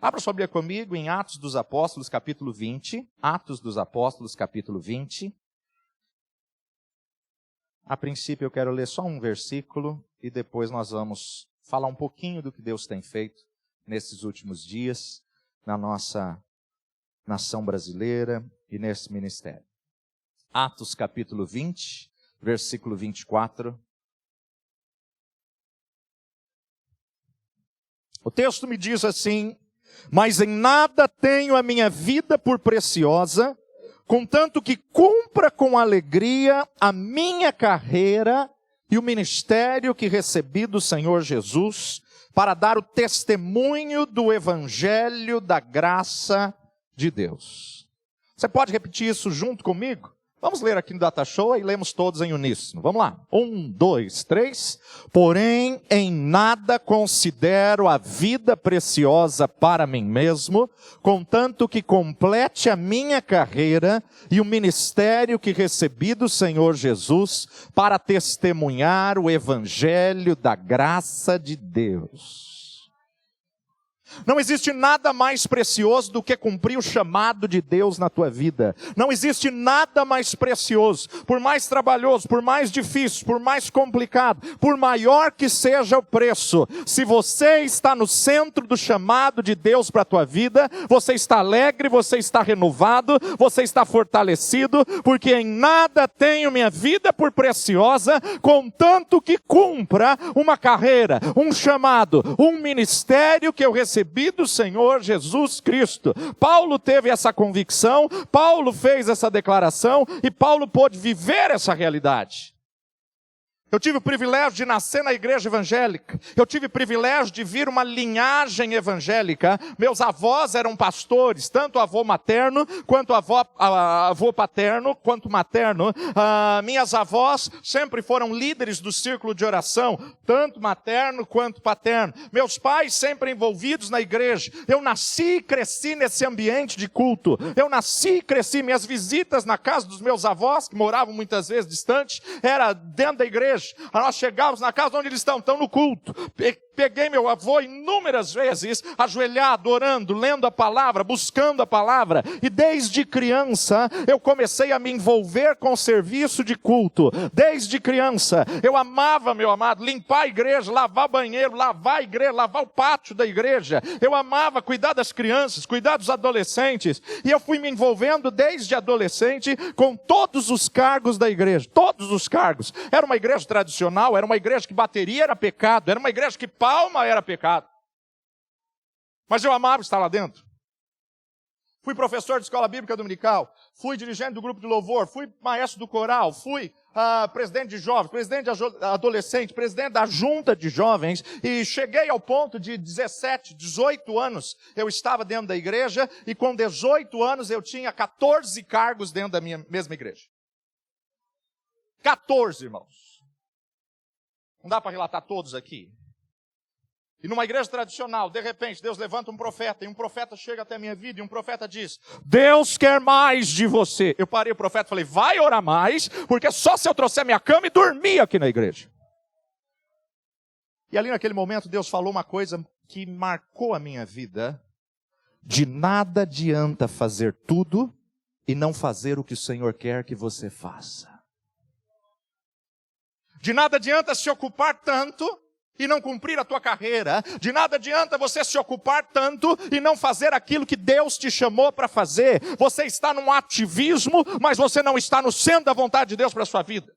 Abra sua Bíblia comigo em Atos dos Apóstolos, capítulo 20. Atos dos Apóstolos, capítulo 20. A princípio eu quero ler só um versículo e depois nós vamos falar um pouquinho do que Deus tem feito nesses últimos dias na nossa nação brasileira e nesse ministério. Atos capítulo 20, versículo 24. O texto me diz assim: mas em nada tenho a minha vida por preciosa, contanto que cumpra com alegria a minha carreira e o ministério que recebi do Senhor Jesus, para dar o testemunho do evangelho da graça de Deus. Você pode repetir isso junto comigo? Vamos ler aqui no Data Show e lemos todos em uníssono. Vamos lá. 1, 2, 3. Porém, em nada considero a vida preciosa para mim mesmo, contanto que complete a minha carreira e o ministério que recebi do Senhor Jesus, para testemunhar o evangelho da graça de Deus. Não existe nada mais precioso do que cumprir o chamado de Deus na tua vida. Não existe nada mais precioso, por mais trabalhoso, por mais difícil, por mais complicado, por maior que seja o preço. Se você está no centro do chamado de Deus para a tua vida, você está alegre, você está renovado, você está fortalecido, porque em nada tenho minha vida por preciosa, contanto que cumpra uma carreira, um chamado, um ministério que eu recebi do Senhor Jesus Cristo. Paulo teve essa convicção, Paulo fez essa declaração e Paulo pôde viver essa realidade. Eu tive o privilégio de nascer na igreja evangélica. Eu tive o privilégio de vir uma linhagem evangélica. Meus avós eram pastores, tanto avô materno, quanto avô paterno, quanto materno. Minhas avós sempre foram líderes do círculo de oração, tanto materno quanto paterno. Meus pais sempre envolvidos na igreja. Eu nasci e cresci nesse ambiente de culto. Eu nasci e cresci. Minhas visitas na casa dos meus avós, que moravam muitas vezes distantes, era dentro da igreja. Nós chegávamos na casa onde eles estão no culto. Peguei meu avô inúmeras vezes, ajoelhado, orando, lendo a palavra, buscando a palavra. E desde criança eu comecei a me envolver com o serviço de culto. Desde criança eu amava, meu amado, limpar a igreja, lavar banheiro, lavar a igreja, lavar o pátio da igreja. Eu amava cuidar das crianças, cuidar dos adolescentes. E eu fui me envolvendo desde adolescente com todos os cargos da igreja. Todos os cargos. Era uma igreja tradicional, era uma igreja que bateria era pecado, era uma igreja que palma era pecado. Mas eu amava estar lá dentro. Fui professor de escola bíblica dominical, fui dirigente do grupo de louvor, fui maestro do coral, fui presidente de jovens, presidente de adolescentes, presidente da junta de jovens, e cheguei ao ponto de 17, 18 anos, eu estava dentro da igreja, e com 18 anos eu tinha 14 cargos dentro da minha mesma igreja. 14, irmãos. Não dá para relatar todos aqui. E numa igreja tradicional, de repente, Deus levanta um profeta, e um profeta chega até a minha vida, e um profeta diz: Deus quer mais de você. Eu parei o profeta e falei: vai orar mais, porque só se eu trouxer minha cama e dormir aqui na igreja. E ali naquele momento, Deus falou uma coisa que marcou a minha vida. De nada adianta fazer tudo e não fazer o que o Senhor quer que você faça. De nada adianta se ocupar tanto e não cumprir a tua carreira. De nada adianta você se ocupar tanto e não fazer aquilo que Deus te chamou para fazer. Você está num ativismo, mas você não está no centro da vontade de Deus para a sua vida.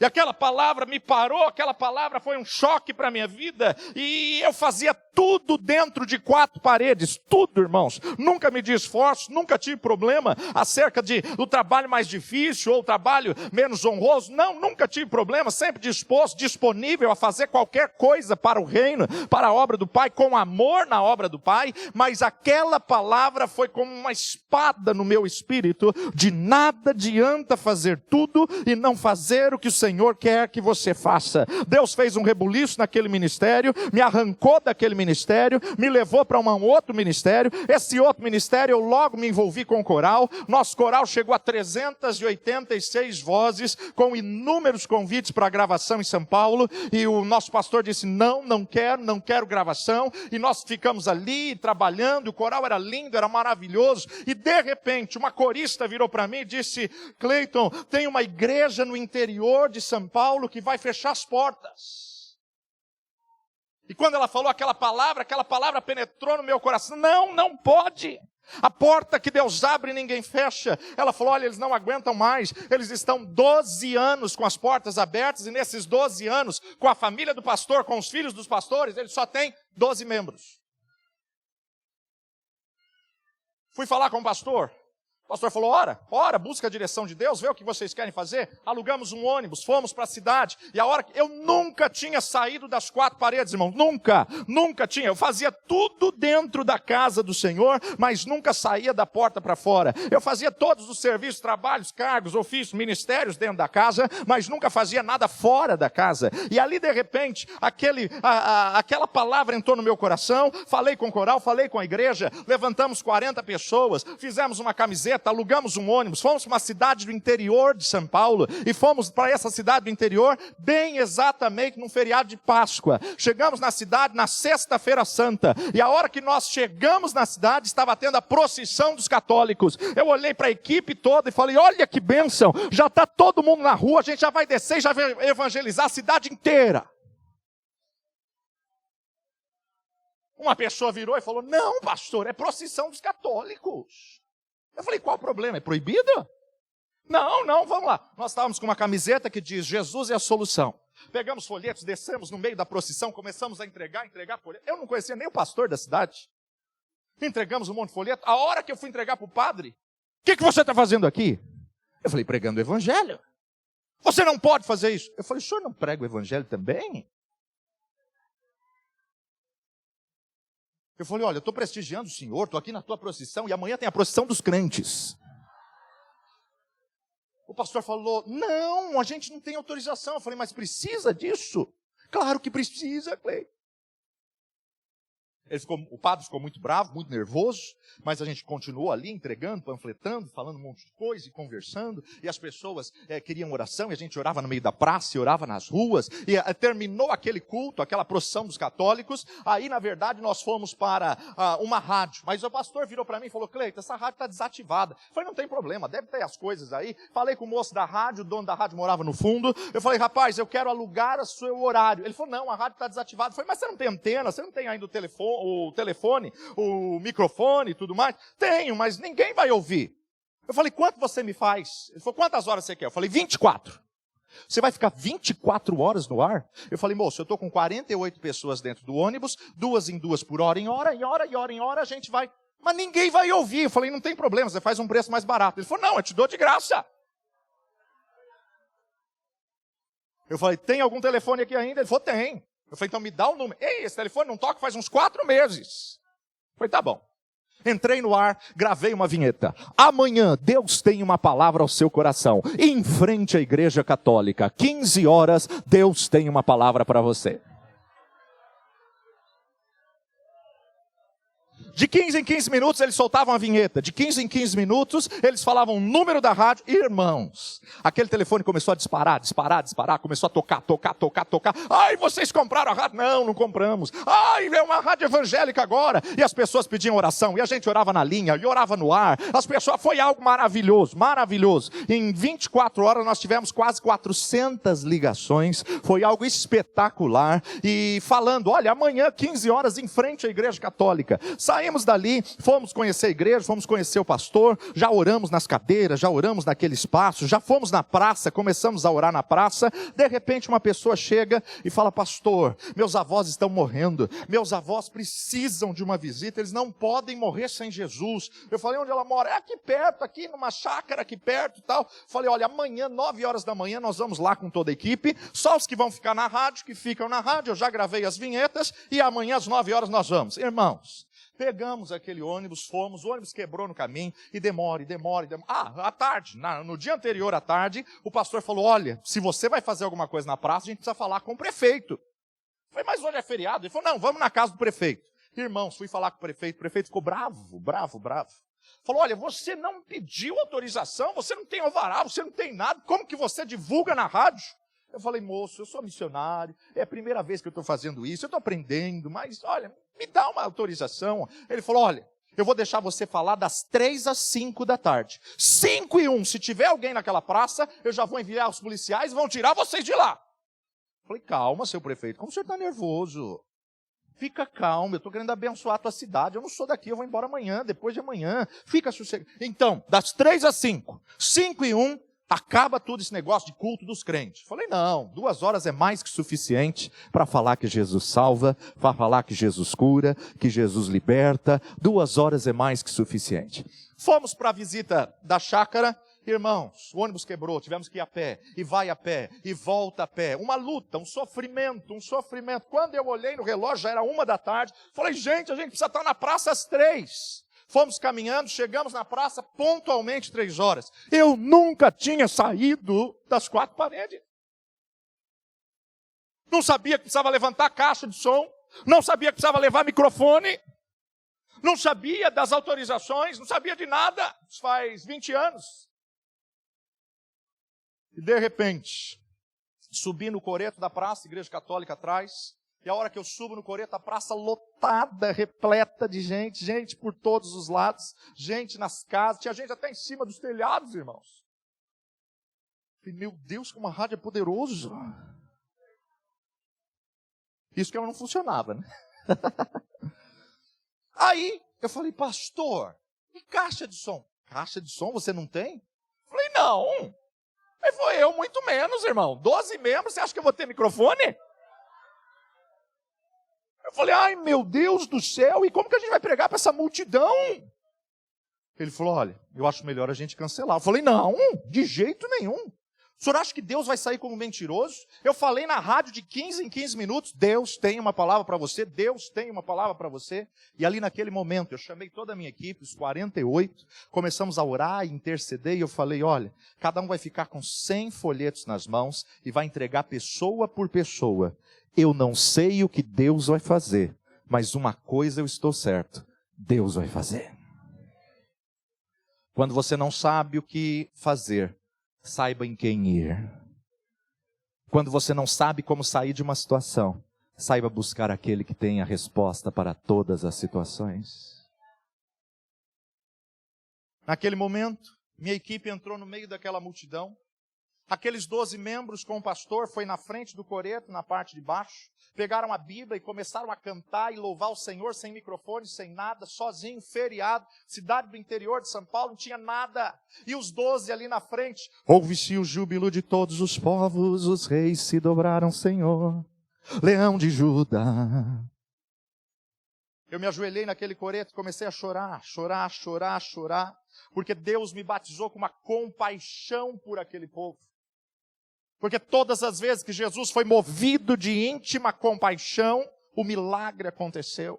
E aquela palavra me parou, aquela palavra foi um choque para a minha vida. E eu fazia tudo dentro de 4 paredes, tudo, irmãos. Nunca medi esforço, nunca tive problema acerca do trabalho mais difícil ou trabalho menos honroso. Não, nunca tive problema, sempre disposto, disponível a fazer qualquer coisa para o reino, para a obra do Pai, com amor na obra do Pai. Mas aquela palavra foi como uma espada no meu espírito. De nada adianta fazer tudo e não fazer o que o Senhor Senhor quer que você faça. Deus fez um rebuliço naquele ministério, me arrancou daquele ministério, me levou para um outro ministério. Esse outro ministério eu logo me envolvi com o coral. Nosso coral chegou a 386 vozes, com inúmeros convites para gravação em São Paulo, e o nosso pastor disse, não quero gravação, e nós ficamos ali trabalhando, o coral era lindo, era maravilhoso, e de repente uma corista virou para mim e disse, Cleiton, tem uma igreja no interior de São Paulo que vai fechar as portas. E quando ela falou aquela palavra penetrou no meu coração. Não pode. A porta que Deus abre ninguém fecha. Ela falou, olha, eles não aguentam mais. Eles estão 12 anos com as portas abertas, e nesses 12 anos, com a família do pastor, com os filhos dos pastores, eles só têm 12 membros. Fui falar com o pastor. O pastor falou, ora, busca a direção de Deus, vê o que vocês querem fazer. Alugamos um ônibus, fomos para a cidade. E a hora que eu nunca tinha saído das 4 paredes, irmão. Nunca tinha. Eu fazia tudo dentro da casa do Senhor, mas nunca saía da porta para fora. Eu fazia todos os serviços, trabalhos, cargos, ofícios, ministérios dentro da casa, mas nunca fazia nada fora da casa. E ali, de repente, aquela palavra entrou no meu coração. Falei com o coral, falei com a igreja, levantamos 40 pessoas, fizemos uma camiseta, alugamos um ônibus, fomos para uma cidade do interior de São Paulo, e fomos para essa cidade do interior, bem exatamente no feriado de Páscoa. Chegamos na cidade na sexta-feira santa, e a hora que nós chegamos na cidade, estava tendo a procissão dos católicos. Eu olhei para a equipe toda e falei, olha que bênção, já está todo mundo na rua, a gente já vai descer e já vai evangelizar a cidade inteira. Uma pessoa virou e falou, não, pastor, é procissão dos católicos. Eu falei, qual o problema? É proibido? Não, vamos lá. Nós estávamos com uma camiseta que diz, Jesus é a solução. Pegamos folhetos, descemos no meio da procissão, começamos a entregar folhetos. Eu não conhecia nem o pastor da cidade. Entregamos um monte de folheto. A hora que eu fui entregar para o padre, o que você está fazendo aqui? Eu falei, pregando o evangelho. Você não pode fazer isso. Eu falei, o senhor não prega o evangelho também? Eu falei, olha, eu estou prestigiando o senhor, estou aqui na tua procissão, e amanhã tem a procissão dos crentes. O pastor falou, não, a gente não tem autorização. Eu falei, mas precisa disso? Claro que precisa, Cleiton. O padre ficou muito bravo, muito nervoso, mas a gente continuou ali entregando, panfletando, falando um monte de coisa e conversando, e as pessoas queriam oração, e a gente orava no meio da praça, e orava nas ruas, e terminou aquele culto, aquela procissão dos católicos. Aí, na verdade, nós fomos para uma rádio, mas o pastor virou para mim e falou, Cleiton, essa rádio está desativada. Eu falei, não tem problema, deve ter as coisas aí. Falei com o moço da rádio, o dono da rádio morava no fundo. Eu falei, rapaz, eu quero alugar o seu horário. Ele falou, não, a rádio está desativada. Eu falei, mas você não tem antena, você não tem ainda o telefone, o microfone e tudo mais? Tenho, mas ninguém vai ouvir. Eu falei, quanto você me faz? Ele falou, quantas horas você quer? Eu falei, 24. Você vai ficar 24 horas no ar? Eu falei, moço, eu estou com 48 pessoas dentro do ônibus, 2 em 2 por hora em hora, a gente vai... Mas ninguém vai ouvir. Eu falei, não tem problema, você faz um preço mais barato. Ele falou, não, eu te dou de graça. Eu falei, tem algum telefone aqui ainda? Ele falou, tem. Eu falei, então me dá o número. Ei, esse telefone não toca faz uns 4 meses. Eu falei, tá bom. Entrei no ar, gravei uma vinheta. Amanhã, Deus tem uma palavra ao seu coração. Em frente à Igreja Católica, 15 horas, Deus tem uma palavra para você. De 15 em 15 minutos eles soltavam a vinheta. De 15 em 15 minutos eles falavam o número da rádio. Irmãos, aquele telefone começou a disparar. Começou a tocar. Ai, vocês compraram a rádio? Não compramos. Ai, é uma rádio evangélica agora. E as pessoas pediam oração. E a gente orava na linha, e orava no ar. As pessoas, foi algo maravilhoso. Em 24 horas nós tivemos quase 400 ligações. Foi algo espetacular. E falando, olha, amanhã 15 horas em frente à Igreja Católica. Saímos dali, fomos conhecer a igreja, fomos conhecer o pastor, já oramos nas cadeiras, já oramos naquele espaço, já fomos na praça, começamos a orar na praça. De repente uma pessoa chega e fala, pastor, meus avós estão morrendo, meus avós precisam de uma visita, eles não podem morrer sem Jesus. Eu falei, onde ela mora? É aqui perto, aqui numa chácara aqui perto e tal. Falei, olha, amanhã, 9 horas da manhã, nós vamos lá com toda a equipe, só os que vão ficar na rádio, que ficam na rádio, eu já gravei as vinhetas, e amanhã às 9 horas nós vamos. Irmãos, Pegamos aquele ônibus, fomos, o ônibus quebrou no caminho, e demora. À tarde, no dia anterior à tarde, o pastor falou, olha, se você vai fazer alguma coisa na praça, a gente precisa falar com o prefeito. Eu falei, mas hoje é feriado. Ele falou, não, vamos na casa do prefeito. Irmãos, fui falar com o prefeito ficou bravo. Falou, olha, você não pediu autorização, você não tem alvará, você não tem nada, como que você divulga na rádio? Eu falei, moço, eu sou missionário, é a primeira vez que eu estou fazendo isso, eu estou aprendendo, mas olha, me dá uma autorização. Ele falou, olha, eu vou deixar você falar das 3 às 5 da tarde. 5:01, se tiver alguém naquela praça, eu já vou enviar os policiais e vão tirar vocês de lá. Eu falei, calma, seu prefeito, como o senhor está nervoso? Fica calmo, eu estou querendo abençoar a tua cidade, eu não sou daqui, eu vou embora amanhã, depois de amanhã, fica sossegado. Então, das 3 às 5, 5:01, acaba tudo esse negócio de culto dos crentes. Falei, não, 2 horas é mais que suficiente para falar que Jesus salva, para falar que Jesus cura, que Jesus liberta. 2 horas é mais que suficiente. Fomos para a visita da chácara. Irmãos, o ônibus quebrou, tivemos que ir a pé, e vai a pé, e volta a pé. Uma luta, um sofrimento. Quando eu olhei no relógio, já era 1 da tarde. Falei, gente, a gente precisa estar na praça às 3. Fomos caminhando, chegamos na praça pontualmente 3 horas. Eu nunca tinha saído das 4 paredes. Não sabia que precisava levantar a caixa de som, não sabia que precisava levar microfone, não sabia das autorizações, não sabia de nada. Isso faz 20 anos. E de repente, subi no coreto da praça, igreja católica atrás, e a hora que eu subo no coreto, a praça lotada, repleta de gente por todos os lados, gente nas casas, tinha gente até em cima dos telhados, irmãos. E meu Deus, como a rádio é poderoso. Isso que ela não funcionava, né? Aí, eu falei, pastor, e caixa de som? Caixa de som você não tem? Eu falei, não. Aí foi eu, muito menos, irmão. 12 membros, você acha que eu vou ter microfone? Eu falei, ai meu Deus do céu, e como que a gente vai pregar para essa multidão? Ele falou, olha, eu acho melhor a gente cancelar. Eu falei, não, de jeito nenhum. O senhor acha que Deus vai sair como mentiroso? Eu falei na rádio de 15 em 15 minutos, Deus tem uma palavra para você, Deus tem uma palavra para você. E ali naquele momento, eu chamei toda a minha equipe, os 48, começamos a orar e interceder, e eu falei, olha, cada um vai ficar com 100 folhetos nas mãos e vai entregar pessoa por pessoa. Eu não sei o que Deus vai fazer, mas uma coisa eu estou certo, Deus vai fazer. Quando você não sabe o que fazer, saiba em quem ir. Quando você não sabe como sair de uma situação, saiba buscar aquele que tem a resposta para todas as situações. Naquele momento, minha equipe entrou no meio daquela multidão. Aqueles 12 membros com o pastor foi na frente do coreto, na parte de baixo. Pegaram a Bíblia e começaram a cantar e louvar o Senhor sem microfone, sem nada, sozinho, feriado. Cidade do interior de São Paulo, não tinha nada. E os 12 ali na frente. Ouve-se o júbilo de todos os povos, os reis se dobraram, Senhor, Leão de Judá. Eu me ajoelhei naquele coreto e comecei a chorar, porque Deus me batizou com uma compaixão por aquele povo. Porque todas as vezes que Jesus foi movido de íntima compaixão, o milagre aconteceu.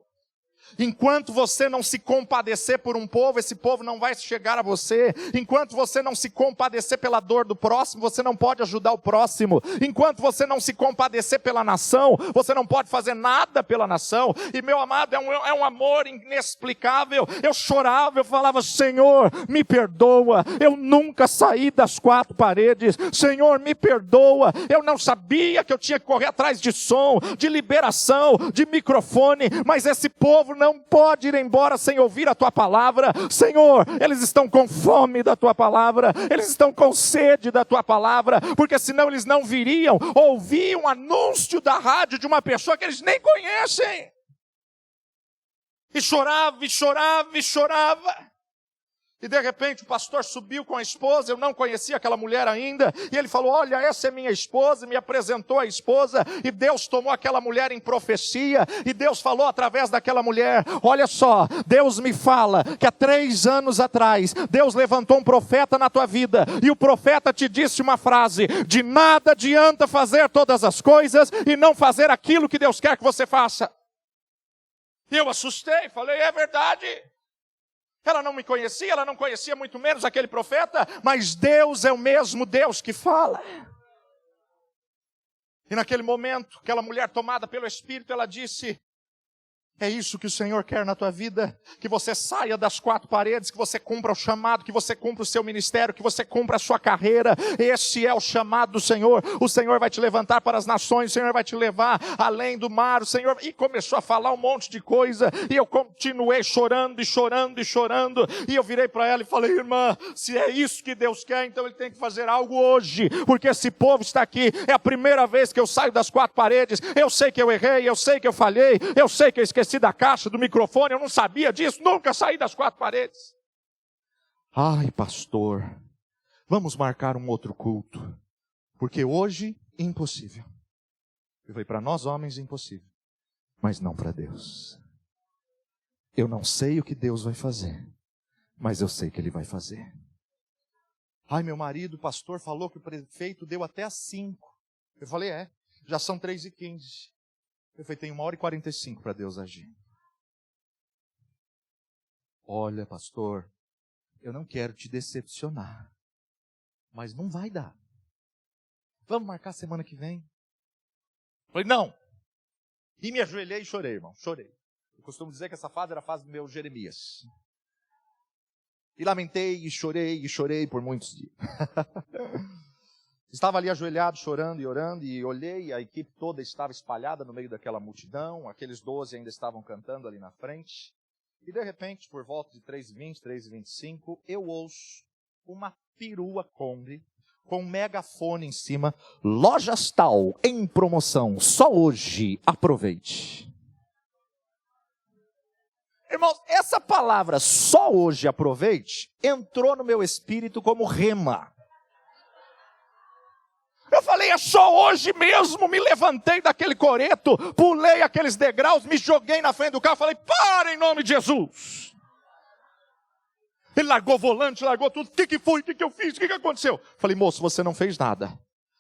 Enquanto você não se compadecer por um povo, esse povo não vai chegar a você. Enquanto você não se compadecer pela dor do próximo, você não pode ajudar o próximo. Enquanto você não se compadecer pela nação, você não pode fazer nada pela nação. E meu amado, é um amor inexplicável. Eu chorava, eu falava, Senhor, me perdoa. Eu nunca saí das 4 paredes. Senhor, me perdoa. Eu não sabia que eu tinha que correr atrás de som, de liberação, de microfone. Mas esse povo não pode ir embora sem ouvir a tua palavra. Senhor, eles estão com fome da tua palavra, eles estão com sede da tua palavra, porque senão eles não viriam ouvir um anúncio da rádio de uma pessoa que eles nem conhecem. E chorava. E de repente o pastor subiu com a esposa, eu não conhecia aquela mulher ainda, e ele falou, olha, essa é minha esposa, e me apresentou a esposa, e Deus tomou aquela mulher em profecia, e Deus falou através daquela mulher, olha só, Deus me fala que há 3 anos atrás, Deus levantou um profeta na tua vida, e o profeta te disse uma frase, de nada adianta fazer todas as coisas, e não fazer aquilo que Deus quer que você faça. E eu assustei, falei, é verdade. Ela não me conhecia, ela não conhecia muito menos aquele profeta, mas Deus é o mesmo Deus que fala. E naquele momento, aquela mulher tomada pelo Espírito, ela disse, é isso que o Senhor quer na tua vida, que você saia das quatro paredes, que você cumpra o chamado, que você cumpra o seu ministério, que você cumpra a sua carreira. Esse é o chamado do Senhor. O Senhor vai te levantar para as nações, o Senhor vai te levar além do mar, o Senhor... E começou a falar um monte de coisa, e eu continuei chorando, e chorando, e chorando, e eu virei para ela e falei, irmã, se é isso que Deus quer, então Ele tem que fazer algo hoje, porque esse povo está aqui, é a primeira vez que eu saio das quatro paredes, eu sei que eu errei, eu sei que eu falhei, eu sei que eu esqueci da caixa, do microfone, eu não sabia disso, nunca saí das quatro paredes. Ai, pastor, vamos marcar um outro culto, porque hoje, impossível. Eu falei, para nós homens, impossível, mas não para Deus. Eu não sei o que Deus vai fazer, mas eu sei que Ele vai fazer. Ai, meu marido, o pastor, falou que o prefeito deu até às 5. Eu falei, já são 3h15. Eu falei, tem 1h45 para Deus agir. Olha, pastor, eu não quero te decepcionar, mas não vai dar. Vamos marcar semana que vem? Eu falei, não. E me ajoelhei e chorei, irmão, chorei. Eu costumo dizer que essa fase era a fase do meu Jeremias. E lamentei e chorei por muitos dias. Estava ali ajoelhado, chorando e orando, e olhei, a equipe toda estava espalhada no meio daquela multidão, aqueles 12 ainda estavam cantando ali na frente, e de repente, por volta de 3h20, 3h25, eu ouço uma perua Kombi, com um megafone em cima, lojas tal, em promoção, só hoje, aproveite. Irmãos, essa palavra, só hoje, aproveite, entrou no meu espírito como rema. Eu falei, é só hoje mesmo, me levantei daquele coreto, pulei aqueles degraus, me joguei na frente do carro, falei, para em nome de Jesus. Ele largou o volante, largou tudo, o que foi, o que eu fiz, o que aconteceu? Falei, moço, você não fez nada.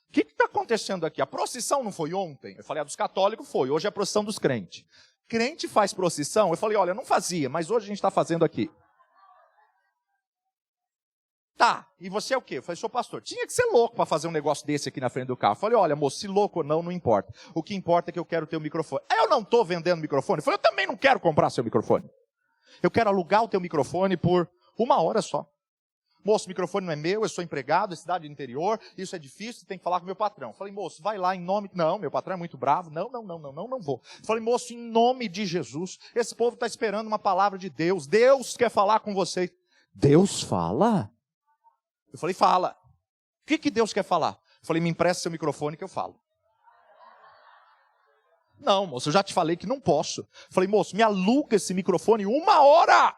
O que está acontecendo aqui? A procissão não foi ontem? Eu falei, a dos católicos foi, hoje é a procissão dos crentes. Crente faz procissão? Eu falei, olha, não fazia, mas hoje a gente está fazendo aqui. Tá, e você é o quê? Eu falei, sou pastor. Tinha que ser louco para fazer um negócio desse aqui na frente do carro. Eu falei, olha, moço, se louco ou não, não importa. O que importa é que eu quero ter o microfone. Eu não estou vendendo microfone. Eu falei, eu também não quero comprar seu microfone. Eu quero alugar o teu microfone por 1 hora só. Moço, o microfone não é meu, eu sou empregado, é cidade do interior, isso é difícil, tem que falar com o meu patrão. Eu falei, moço, vai lá em nome... Não, meu patrão é muito bravo. Não vou. Eu falei, moço, em nome de Jesus, esse povo está esperando uma palavra de Deus. Deus quer falar com vocês. Deus fala? Eu falei, fala. O que Deus quer falar? Eu falei, me empresta seu microfone que eu falo. Não, moço, eu já te falei que não posso. Eu falei, moço, me aluga esse microfone 1 hora.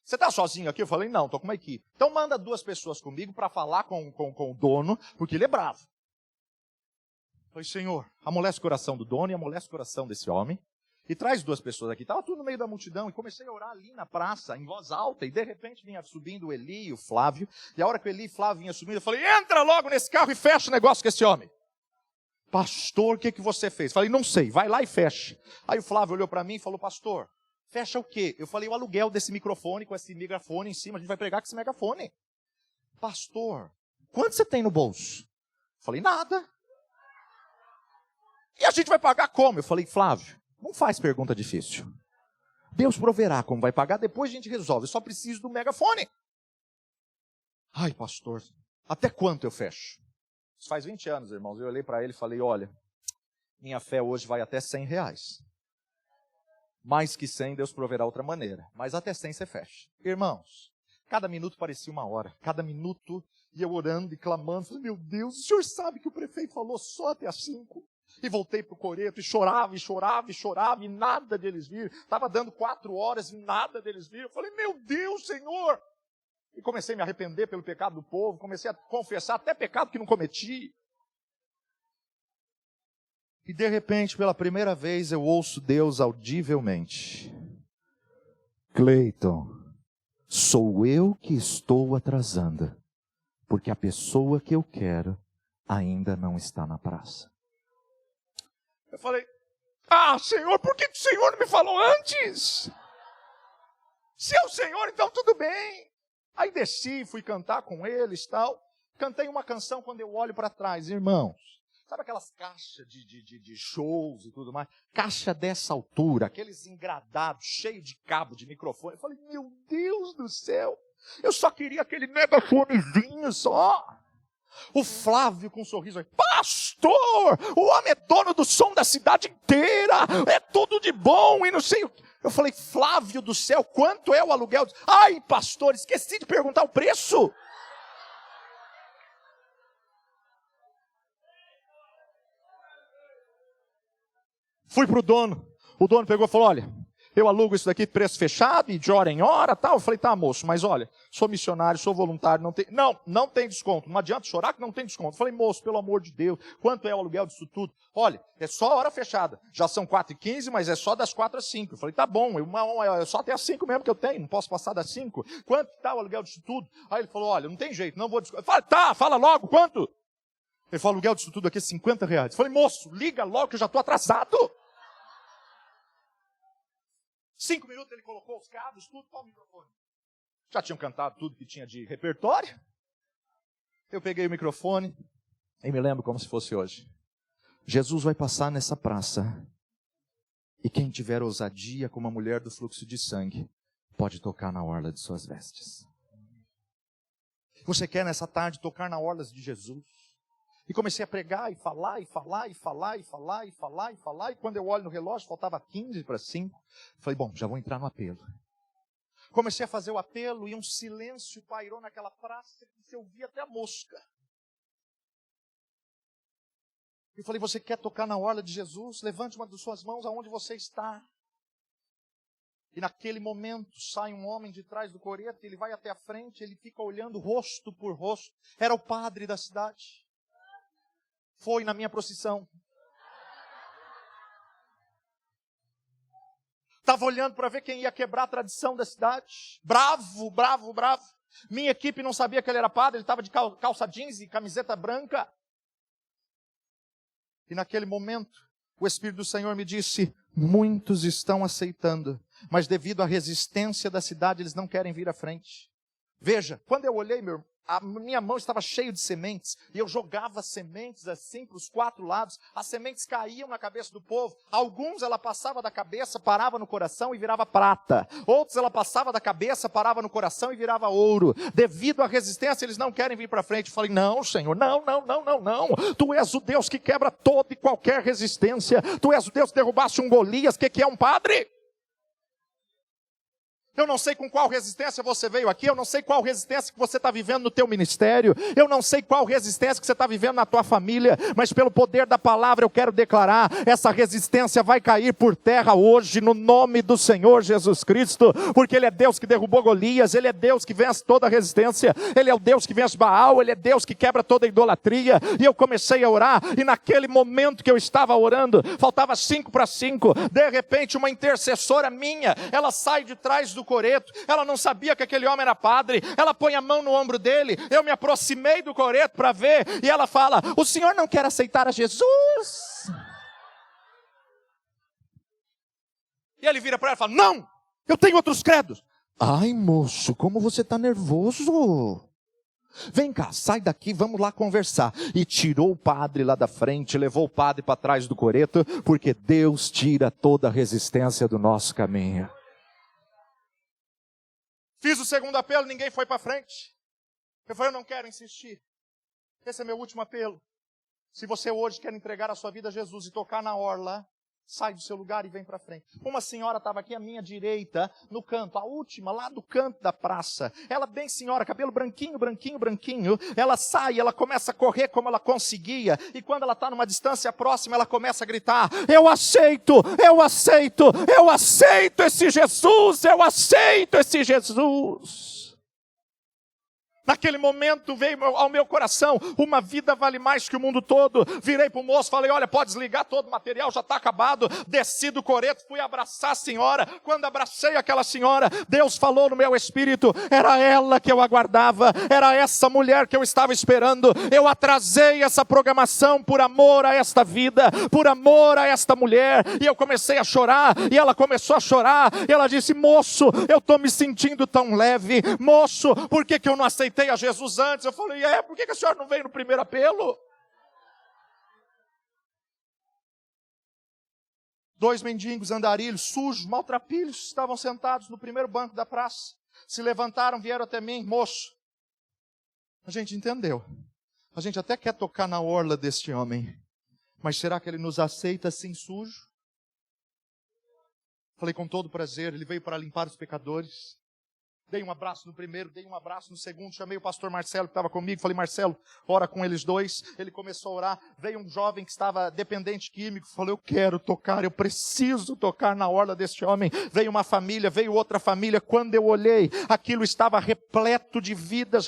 Você está sozinho aqui? Eu falei, não, estou com uma equipe. Então manda 2 pessoas comigo para falar com o dono, porque ele é bravo. Eu falei, Senhor, amolece o coração do dono e amolece o coração desse homem. E traz 2 pessoas aqui. Estava tudo no meio da multidão e comecei a orar ali na praça, em voz alta. E de repente vinha subindo o Eli e o Flávio. E a hora que o Eli e o Flávio vinham subindo, eu falei, entra logo nesse carro e fecha o negócio com esse homem. Pastor, o que você fez? Falei, não sei, vai lá e fecha. Aí o Flávio olhou para mim e falou, pastor, fecha o quê? Eu falei, o aluguel desse microfone, com esse megafone em cima, a gente vai pregar com esse megafone. Pastor, quanto você tem no bolso? Eu falei, nada. E a gente vai pagar como? Eu falei, Flávio, não faz pergunta difícil. Deus proverá como vai pagar, depois a gente resolve. Eu só preciso do megafone. Ai, pastor, até quanto eu fecho? Isso faz 20 anos, irmãos. Eu olhei para ele e falei, olha, minha fé hoje vai até R$100. Mais que 100, Deus proverá outra maneira. Mas até 100 você fecha. Irmãos, cada minuto parecia 1 hora. Cada minuto ia orando e clamando. Falei, meu Deus, o senhor sabe que o prefeito falou só até às 5? E voltei para o coreto e chorava, e nada deles vir. Estava dando 4 horas e nada deles vir. Eu falei, meu Deus, Senhor! E comecei a me arrepender pelo pecado do povo, comecei a confessar até pecado que não cometi. E de repente, pela primeira vez, eu ouço Deus audivelmente. Cleiton, sou eu que estou atrasando, porque a pessoa que eu quero ainda não está na praça. Eu falei, Ah, Senhor, por que o Senhor não me falou antes? Se é o Senhor, então tudo bem. Aí desci, fui cantar com eles e tal. Cantei uma canção quando eu olho para trás, irmãos. Sabe aquelas caixas de shows e tudo mais? Caixa dessa altura, aqueles engradados, cheios de cabo, de microfone. Eu falei, meu Deus do céu, eu só queria aquele megafonezinho só. O Flávio com um sorriso aí, pastor, o homem é dono do som da cidade inteira, é tudo de bom e não sei o que. Eu falei, Flávio do céu, quanto é o aluguel? Ai, pastor, esqueci de perguntar o preço. Fui pro dono, o dono pegou e falou, olha, eu alugo isso daqui preço fechado e de hora em hora tal. Eu falei, tá moço, mas olha, sou missionário, sou voluntário, não tem desconto, não adianta chorar que não tem desconto. Eu falei, moço, pelo amor de Deus, quanto é o aluguel disso tudo? Olha, é só hora fechada, já são 4h15, mas é só das 4 às 5. Eu falei, tá bom, é só até às 5 mesmo que eu tenho, não posso passar das 5. Quanto está o aluguel disso tudo? Aí ele falou, olha, não tem jeito, não vou descontar. Eu falei, tá, fala logo, quanto? Ele falou, o aluguel disso tudo aqui é R$50. Eu falei, moço, liga logo que eu já estou atrasado. 5 minutos ele colocou os cabos, tudo, qual o microfone? Já tinham cantado tudo que tinha de repertório. Eu peguei o microfone e me lembro como se fosse hoje. Jesus vai passar nessa praça e quem tiver ousadia como a mulher do fluxo de sangue pode tocar na orla de suas vestes. Você quer nessa tarde tocar na orla de Jesus? E comecei a pregar e falar, e falar, e falar, e falar, e falar, e falar. E quando eu olho no relógio, faltava 15 para 5. Falei, bom, já vou entrar no apelo. Comecei a fazer o apelo e um silêncio pairou naquela praça que se ouvia até a mosca. Eu falei, você quer tocar na orla de Jesus? Levante uma das suas mãos aonde você está. E naquele momento sai um homem de trás do coreto, ele vai até a frente, ele fica olhando rosto por rosto. Era o padre da cidade. Foi na minha procissão. Estava olhando para ver quem ia quebrar a tradição da cidade. Bravo, bravo, bravo. Minha equipe não sabia que ele era padre, ele estava de calça jeans e camiseta branca. E naquele momento, o Espírito do Senhor me disse, muitos estão aceitando, mas devido à resistência da cidade, eles não querem vir à frente. Veja, quando eu olhei, meu irmão, a minha mão estava cheia de sementes, e eu jogava sementes assim para os 4 lados, as sementes caíam na cabeça do povo, alguns ela passava da cabeça, parava no coração e virava prata, outros ela passava da cabeça, parava no coração e virava ouro, devido à resistência eles não querem vir para frente. Eu falei, não Senhor, não, tu és o Deus que quebra toda e qualquer resistência, tu és o Deus que derrubaste um Golias, que é um padre? Eu não sei com qual resistência você veio aqui, eu não sei qual resistência que você está vivendo no teu ministério, eu não sei qual resistência que você está vivendo na tua família, mas pelo poder da palavra eu quero declarar, essa resistência vai cair por terra hoje, no nome do Senhor Jesus Cristo, porque Ele é Deus que derrubou Golias, Ele é Deus que vence toda resistência, Ele é o Deus que vence Baal, Ele é Deus que quebra toda idolatria. E eu comecei a orar, e naquele momento que eu estava orando, faltava 5 para 5, de repente uma intercessora minha, ela sai de trás do coreto, ela não sabia que aquele homem era padre, ela põe a mão no ombro dele, eu me aproximei do coreto para ver, e ela fala, o senhor não quer aceitar a Jesus? E ele vira para ela e fala, não, eu tenho outros credos. Ai moço, como você está nervoso? Vem cá, sai daqui, vamos lá conversar. E tirou o padre lá da frente, levou o padre para trás do coreto, porque Deus tira toda a resistência do nosso caminho. Fiz o segundo apelo, ninguém foi para frente. Eu falei, eu não quero insistir. Esse é meu último apelo. Se você hoje quer entregar a sua vida a Jesus e tocar na orla, sai do seu lugar e vem para frente. Uma senhora estava aqui à minha direita, no canto, a última, lá do canto da praça. Ela bem senhora, cabelo branquinho, branquinho, branquinho. Ela sai, ela começa a correr como ela conseguia. E quando ela está numa distância próxima, ela começa a gritar, eu aceito, eu aceito, eu aceito esse Jesus, eu aceito esse Jesus. Naquele momento veio ao meu coração, uma vida vale mais que o mundo todo. Virei para o moço, falei, olha, pode desligar todo o material, já está acabado. Desci do coreto, fui abraçar a senhora. Quando abracei aquela senhora, Deus falou no meu espírito, era ela que eu aguardava, era essa mulher que eu estava esperando. Eu atrasei essa programação por amor a esta vida, por amor a esta mulher. E eu comecei a chorar, e ela começou a chorar. E ela disse, moço, eu estou me sentindo tão leve. Moço, por que eu não aceitei a Jesus antes? Eu falei, por que a senhora não veio no primeiro apelo? 2 mendigos andarilhos, sujos, maltrapilhos, estavam sentados no primeiro banco da praça. Se levantaram, vieram até mim, moço. A gente entendeu. A gente até quer tocar na orla deste homem. Mas será que ele nos aceita assim sujo? Falei com todo prazer, ele veio para limpar os pecadores. Dei um abraço no primeiro, dei um abraço no segundo, chamei o pastor Marcelo que estava comigo, falei, Marcelo, ora com eles dois. Ele começou a orar, veio um jovem que estava dependente químico, falou, eu quero tocar, eu preciso tocar na orla deste homem. Veio uma família, veio outra família, quando eu olhei, aquilo estava repleto de vidas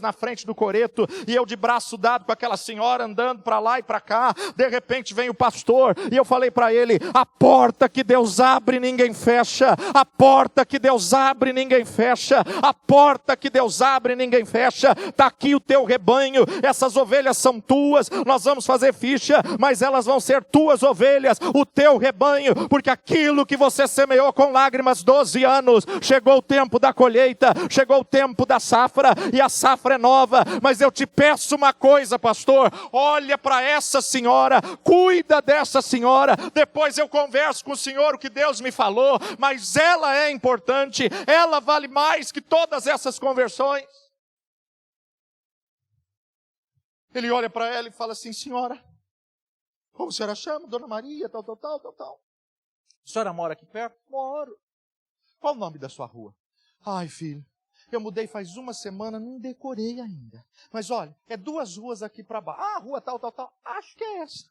na frente do coreto, e eu de braço dado com aquela senhora andando para lá e para cá. De repente vem o pastor, e eu falei para ele, a porta que Deus abre ninguém fecha, a porta que Deus abre ninguém fecha, a porta que Deus abre ninguém fecha. Está aqui o teu rebanho, essas ovelhas são tuas, nós vamos fazer ficha, mas elas vão ser tuas ovelhas, o teu rebanho, porque aquilo que você semeou com lágrimas 12 anos, chegou o tempo da colheita, chegou o tempo da safra, e a safra é nova. Mas eu te peço uma coisa, pastor, olha para essa senhora, cuida dessa senhora, depois eu converso com o senhor o que Deus me falou, mas ela é importante, ela vale mais que todas essas conversões. Ele olha para ela e fala assim, senhora, como a senhora chama? Dona Maria, tal. A senhora mora aqui perto? Moro. Qual o nome da sua rua? Ai, filho, eu mudei faz uma semana, não decorei ainda. Mas olha, é 2 ruas aqui para baixo. Ah, rua tal. Acho que é essa.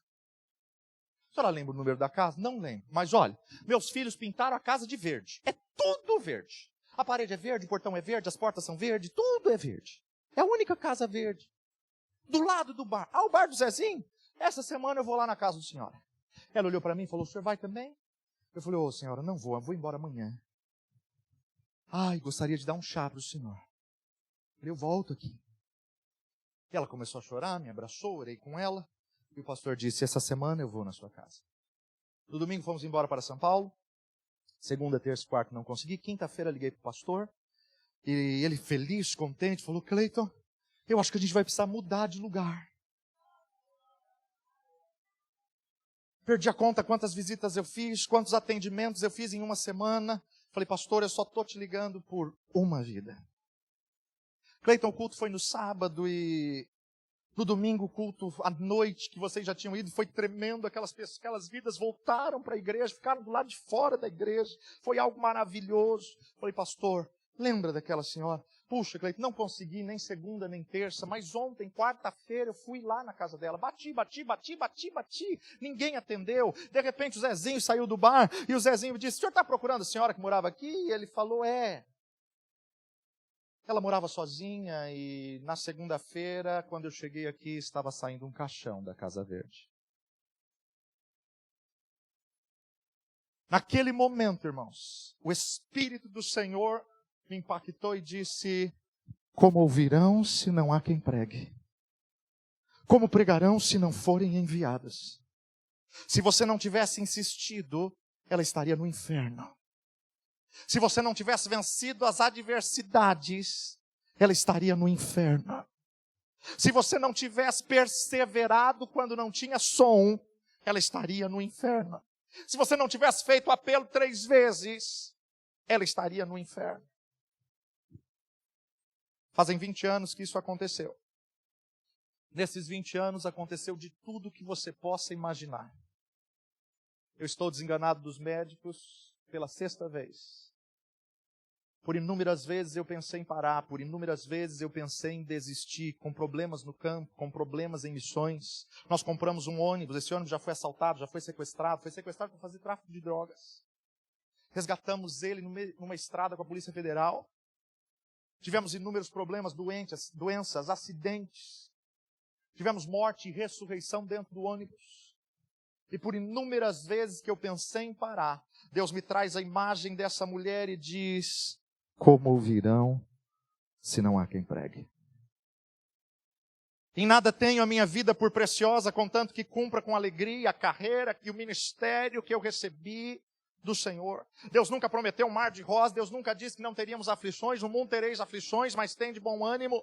A senhora lembra o número da casa? Não lembro. Mas olha, meus filhos pintaram a casa de verde. É tudo verde. A parede é verde, o portão é verde, as portas são verdes, tudo é verde. É a única casa verde. Do lado do bar. Ah, o bar do Zezinho? Essa semana eu vou lá na casa do senhora. Ela olhou para mim e falou, o senhor vai também? Eu falei, ô senhora, não vou, eu vou embora amanhã. Ai, gostaria de dar um chá para o senhor. Eu falei, eu volto aqui. E ela começou a chorar, me abraçou, orei com ela. E o pastor disse, essa semana eu vou na sua casa. No domingo fomos embora para São Paulo. Segunda, terça, quarta não consegui. Quinta-feira liguei para o pastor. E ele feliz, contente, falou, Cleiton, eu acho que a gente vai precisar mudar de lugar. Perdi a conta quantas visitas eu fiz, quantos atendimentos eu fiz em uma semana. Falei, pastor, eu só estou te ligando por uma vida. Cleiton, o culto foi no sábado e no domingo o culto à noite que vocês já tinham ido foi tremendo. Aquelas vidas voltaram para a igreja, ficaram do lado de fora da igreja. Foi algo maravilhoso. Falei, pastor, lembra daquela senhora? Puxa, Cleiton, não consegui nem segunda nem terça, mas ontem, quarta-feira, eu fui lá na casa dela. Bati. Ninguém atendeu. De repente o Zezinho saiu do bar e o Zezinho disse, o senhor está procurando a senhora que morava aqui? E ele falou, é. Ela morava sozinha e na segunda-feira, quando eu cheguei aqui, estava saindo um caixão da Casa Verde. Naquele momento, irmãos, o Espírito do Senhor me impactou e disse, como ouvirão se não há quem pregue? Como pregarão se não forem enviadas? Se você não tivesse insistido, ela estaria no inferno. Se você não tivesse vencido as adversidades, ela estaria no inferno. Se você não tivesse perseverado quando não tinha som, ela estaria no inferno. Se você não tivesse feito o apelo 3 vezes, ela estaria no inferno. Fazem 20 anos que isso aconteceu. Nesses 20 anos aconteceu de tudo que você possa imaginar. Eu estou desenganado dos médicos pela 6ª vez. Por inúmeras vezes eu pensei em parar, por inúmeras vezes eu pensei em desistir, com problemas no campo, com problemas em missões. Nós compramos um ônibus, esse ônibus já foi assaltado, já foi sequestrado para fazer tráfico de drogas. Resgatamos ele numa estrada com a Polícia Federal. Tivemos inúmeros problemas, doenças, acidentes. Tivemos morte e ressurreição dentro do ônibus. E por inúmeras vezes que eu pensei em parar, Deus me traz a imagem dessa mulher e diz: como ouvirão se não há quem pregue? Em nada tenho a minha vida por preciosa, contanto que cumpra com alegria a carreira e o ministério que eu recebi do Senhor. Deus nunca prometeu um mar de rosas, Deus nunca disse que não teríamos aflições, no mundo tereis aflições, mas tem de bom ânimo.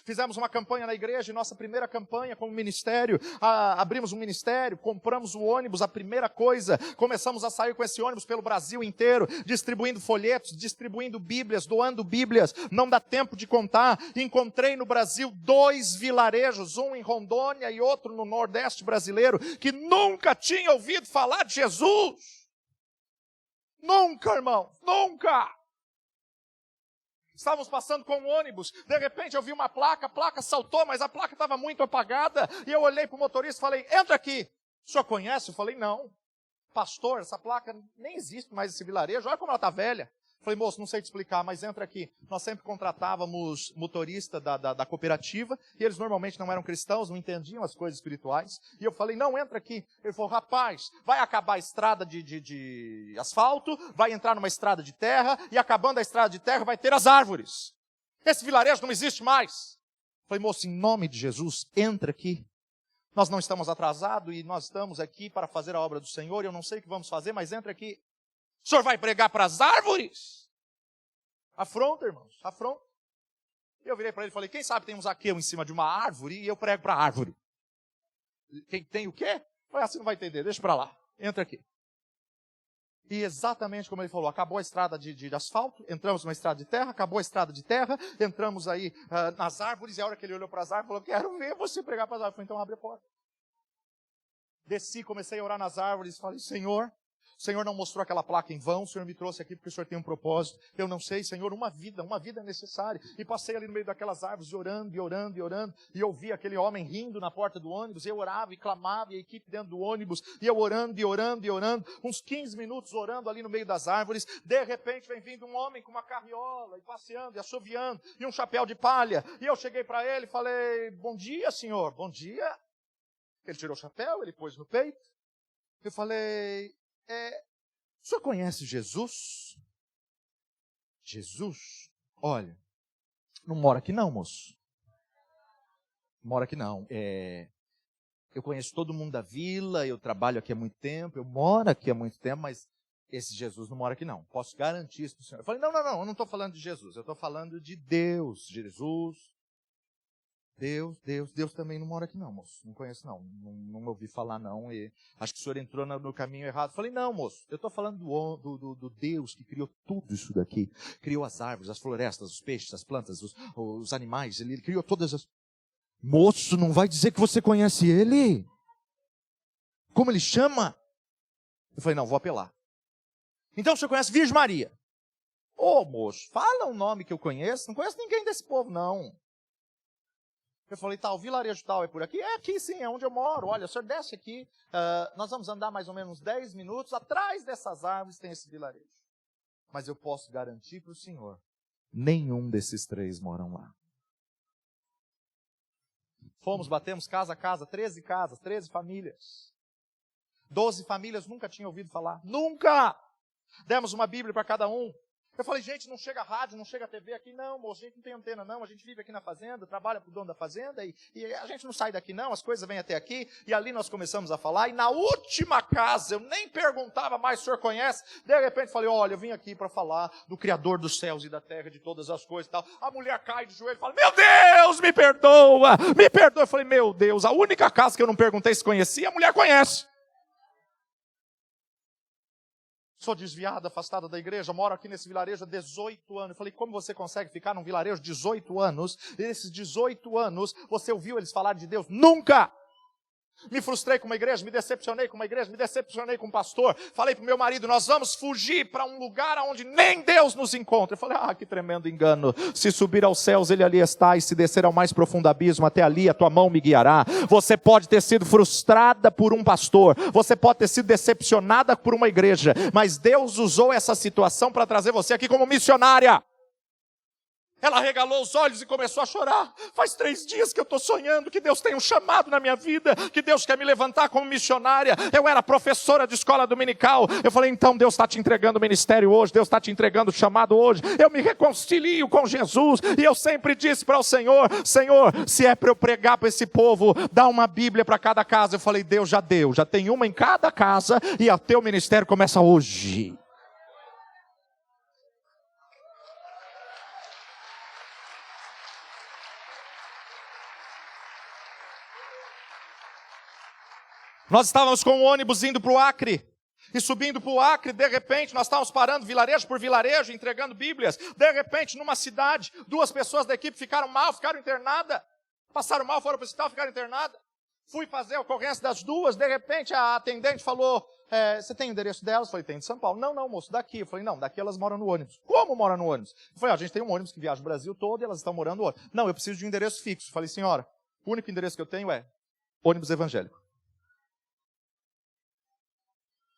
Fizemos uma campanha na igreja, nossa primeira campanha como ministério, abrimos um ministério, compramos o ônibus, a primeira coisa, começamos a sair com esse ônibus pelo Brasil inteiro, distribuindo folhetos, distribuindo bíblias, doando bíblias, não dá tempo de contar. Encontrei no Brasil 2 vilarejos, um em Rondônia e outro no Nordeste brasileiro, que nunca tinha ouvido falar de Jesus. Nunca, irmão, nunca! Estávamos passando com um ônibus, de repente eu vi uma placa, a placa saltou, mas a placa estava muito apagada, e eu olhei para o motorista e falei: entra aqui. O senhor conhece? Eu falei: não. Pastor, essa placa nem existe mais esse vilarejo, olha como ela está velha. Eu falei: moço, não sei te explicar, mas entra aqui. Nós sempre contratávamos motorista da cooperativa, e eles normalmente não eram cristãos, não entendiam as coisas espirituais. E eu falei: não, entra aqui. Ele falou: rapaz, vai acabar a estrada de asfalto, vai entrar numa estrada de terra, e acabando a estrada de terra vai ter as árvores. Esse vilarejo não existe mais. Eu falei: moço, em nome de Jesus, entra aqui. Nós não estamos atrasados e nós estamos aqui para fazer a obra do Senhor, e eu não sei o que vamos fazer, mas entra aqui. O senhor vai pregar para as árvores? Afronta, irmãos, afronta. Eu virei para ele e falei: quem sabe tem um Zaqueu em cima de uma árvore e eu prego para a árvore. Quem tem o quê? Falei: assim não vai entender, deixa para lá, entra aqui. E exatamente como ele falou, acabou a estrada de asfalto, entramos numa estrada de terra, acabou a estrada de terra, entramos aí nas árvores, e a hora que ele olhou para as árvores, falou: quero ver você pregar para as árvores. Eu falei: então abre a porta. Desci, comecei a orar nas árvores, falei: Senhor, o Senhor não mostrou aquela placa em vão, o Senhor me trouxe aqui porque o Senhor tem um propósito. Eu não sei, Senhor, uma vida é necessária. E passei ali no meio daquelas árvores, orando, e orando, e orando, e eu vi aquele homem rindo na porta do ônibus, eu orava e clamava, e a equipe dentro do ônibus, e eu orando, e orando, e orando, uns 15 minutos orando ali no meio das árvores. De repente vem vindo um homem com uma carriola, e passeando, e assoviando, e um chapéu de palha, e eu cheguei para ele e falei: bom dia, senhor, bom dia. Ele tirou o chapéu, ele pôs no peito. Eu falei: o senhor conhece Jesus? Jesus? Olha, não mora aqui não, moço. Não mora aqui não. Eu conheço todo mundo da vila, eu trabalho aqui há muito tempo, eu moro aqui há muito tempo, mas esse Jesus não mora aqui não. Posso garantir isso para o senhor. Eu falei: não, eu não estou falando de Jesus, eu estou falando de Deus, Jesus. Deus também não mora aqui não, moço. Não conheço não ouvi falar não. E acho que o senhor entrou no caminho errado. Falei: não, moço, eu estou falando do Deus que criou tudo isso daqui. Criou as árvores, as florestas, os peixes, as plantas, os animais. Ele criou todas as... Moço, não vai dizer que você conhece ele? Como ele chama? Eu falei: não, vou apelar. Então o senhor conhece Virgem Maria? Ô, moço, fala um nome que eu conheço. Não conheço ninguém desse povo, não. Eu falei: tá, o vilarejo tal é por aqui? É aqui sim, é onde eu moro. Olha, o senhor desce aqui, nós vamos andar mais ou menos 10 minutos, atrás dessas árvores tem esse vilarejo. Mas eu posso garantir para o senhor, nenhum desses 3 moram lá. Fomos, batemos casa a casa, 13 casas, 13 famílias. 12 famílias nunca tinham ouvido falar. Nunca! Demos uma Bíblia para cada um. Eu falei: gente, não chega rádio, não chega TV aqui, não, moço, a gente não tem antena não, a gente vive aqui na fazenda, trabalha para o dono da fazenda, e a gente não sai daqui não, as coisas vêm até aqui, e ali nós começamos a falar, e na última casa, eu nem perguntava mais: o senhor conhece? De repente falei: olha, eu vim aqui para falar do Criador dos céus e da terra, de todas as coisas e tal. A mulher cai de joelho e fala: meu Deus, me perdoa, me perdoa. Eu falei: meu Deus, a única casa que eu não perguntei se conhecia, a mulher conhece. Sou desviada, afastada da igreja, moro aqui nesse vilarejo há 18 anos. Eu falei: como você consegue ficar num vilarejo 18 anos? E nesses 18 anos, você ouviu eles falar de Deus? Nunca! Me frustrei com uma igreja, me decepcionei com uma igreja, me decepcionei com um pastor. Falei para o meu marido: nós vamos fugir para um lugar onde nem Deus nos encontra. Eu falei: que tremendo engano. Se subir aos céus, ele ali está, e se descer ao mais profundo abismo, até ali a tua mão me guiará. Você pode ter sido frustrada por um pastor, você pode ter sido decepcionada por uma igreja, mas Deus usou essa situação para trazer você aqui como missionária. Ela regalou os olhos e começou a chorar. Faz 3 dias que eu estou sonhando que Deus tem um chamado na minha vida, que Deus quer me levantar como missionária. Eu era professora de escola dominical. Eu falei, então Deus está te entregando o ministério hoje, Deus está te entregando o chamado hoje. Eu me reconcilio com Jesus. E eu sempre disse para o Senhor, Senhor, se é para eu pregar para esse povo, dá uma Bíblia para cada casa. Eu falei, Deus já deu, já tem uma em cada casa e o teu ministério começa hoje. Nós estávamos com um ônibus indo para o Acre, e subindo para o Acre, de repente, nós estávamos parando vilarejo por vilarejo, entregando Bíblias. De repente, numa cidade, 2 pessoas da equipe ficaram mal, ficaram internadas. Passaram mal, foram para o hospital, ficaram internadas. Fui fazer a ocorrência das 2, de repente a atendente falou, você tem o endereço delas? Eu falei, tem de São Paulo. Não, moço, daqui. Eu falei, não, daqui elas moram no ônibus. Como moram no ônibus? Eu falei, a gente tem um ônibus que viaja o Brasil todo e elas estão morando no ônibus. Não, eu preciso de um endereço fixo. Eu falei, senhora, o único endereço que eu tenho é ônibus evangélico.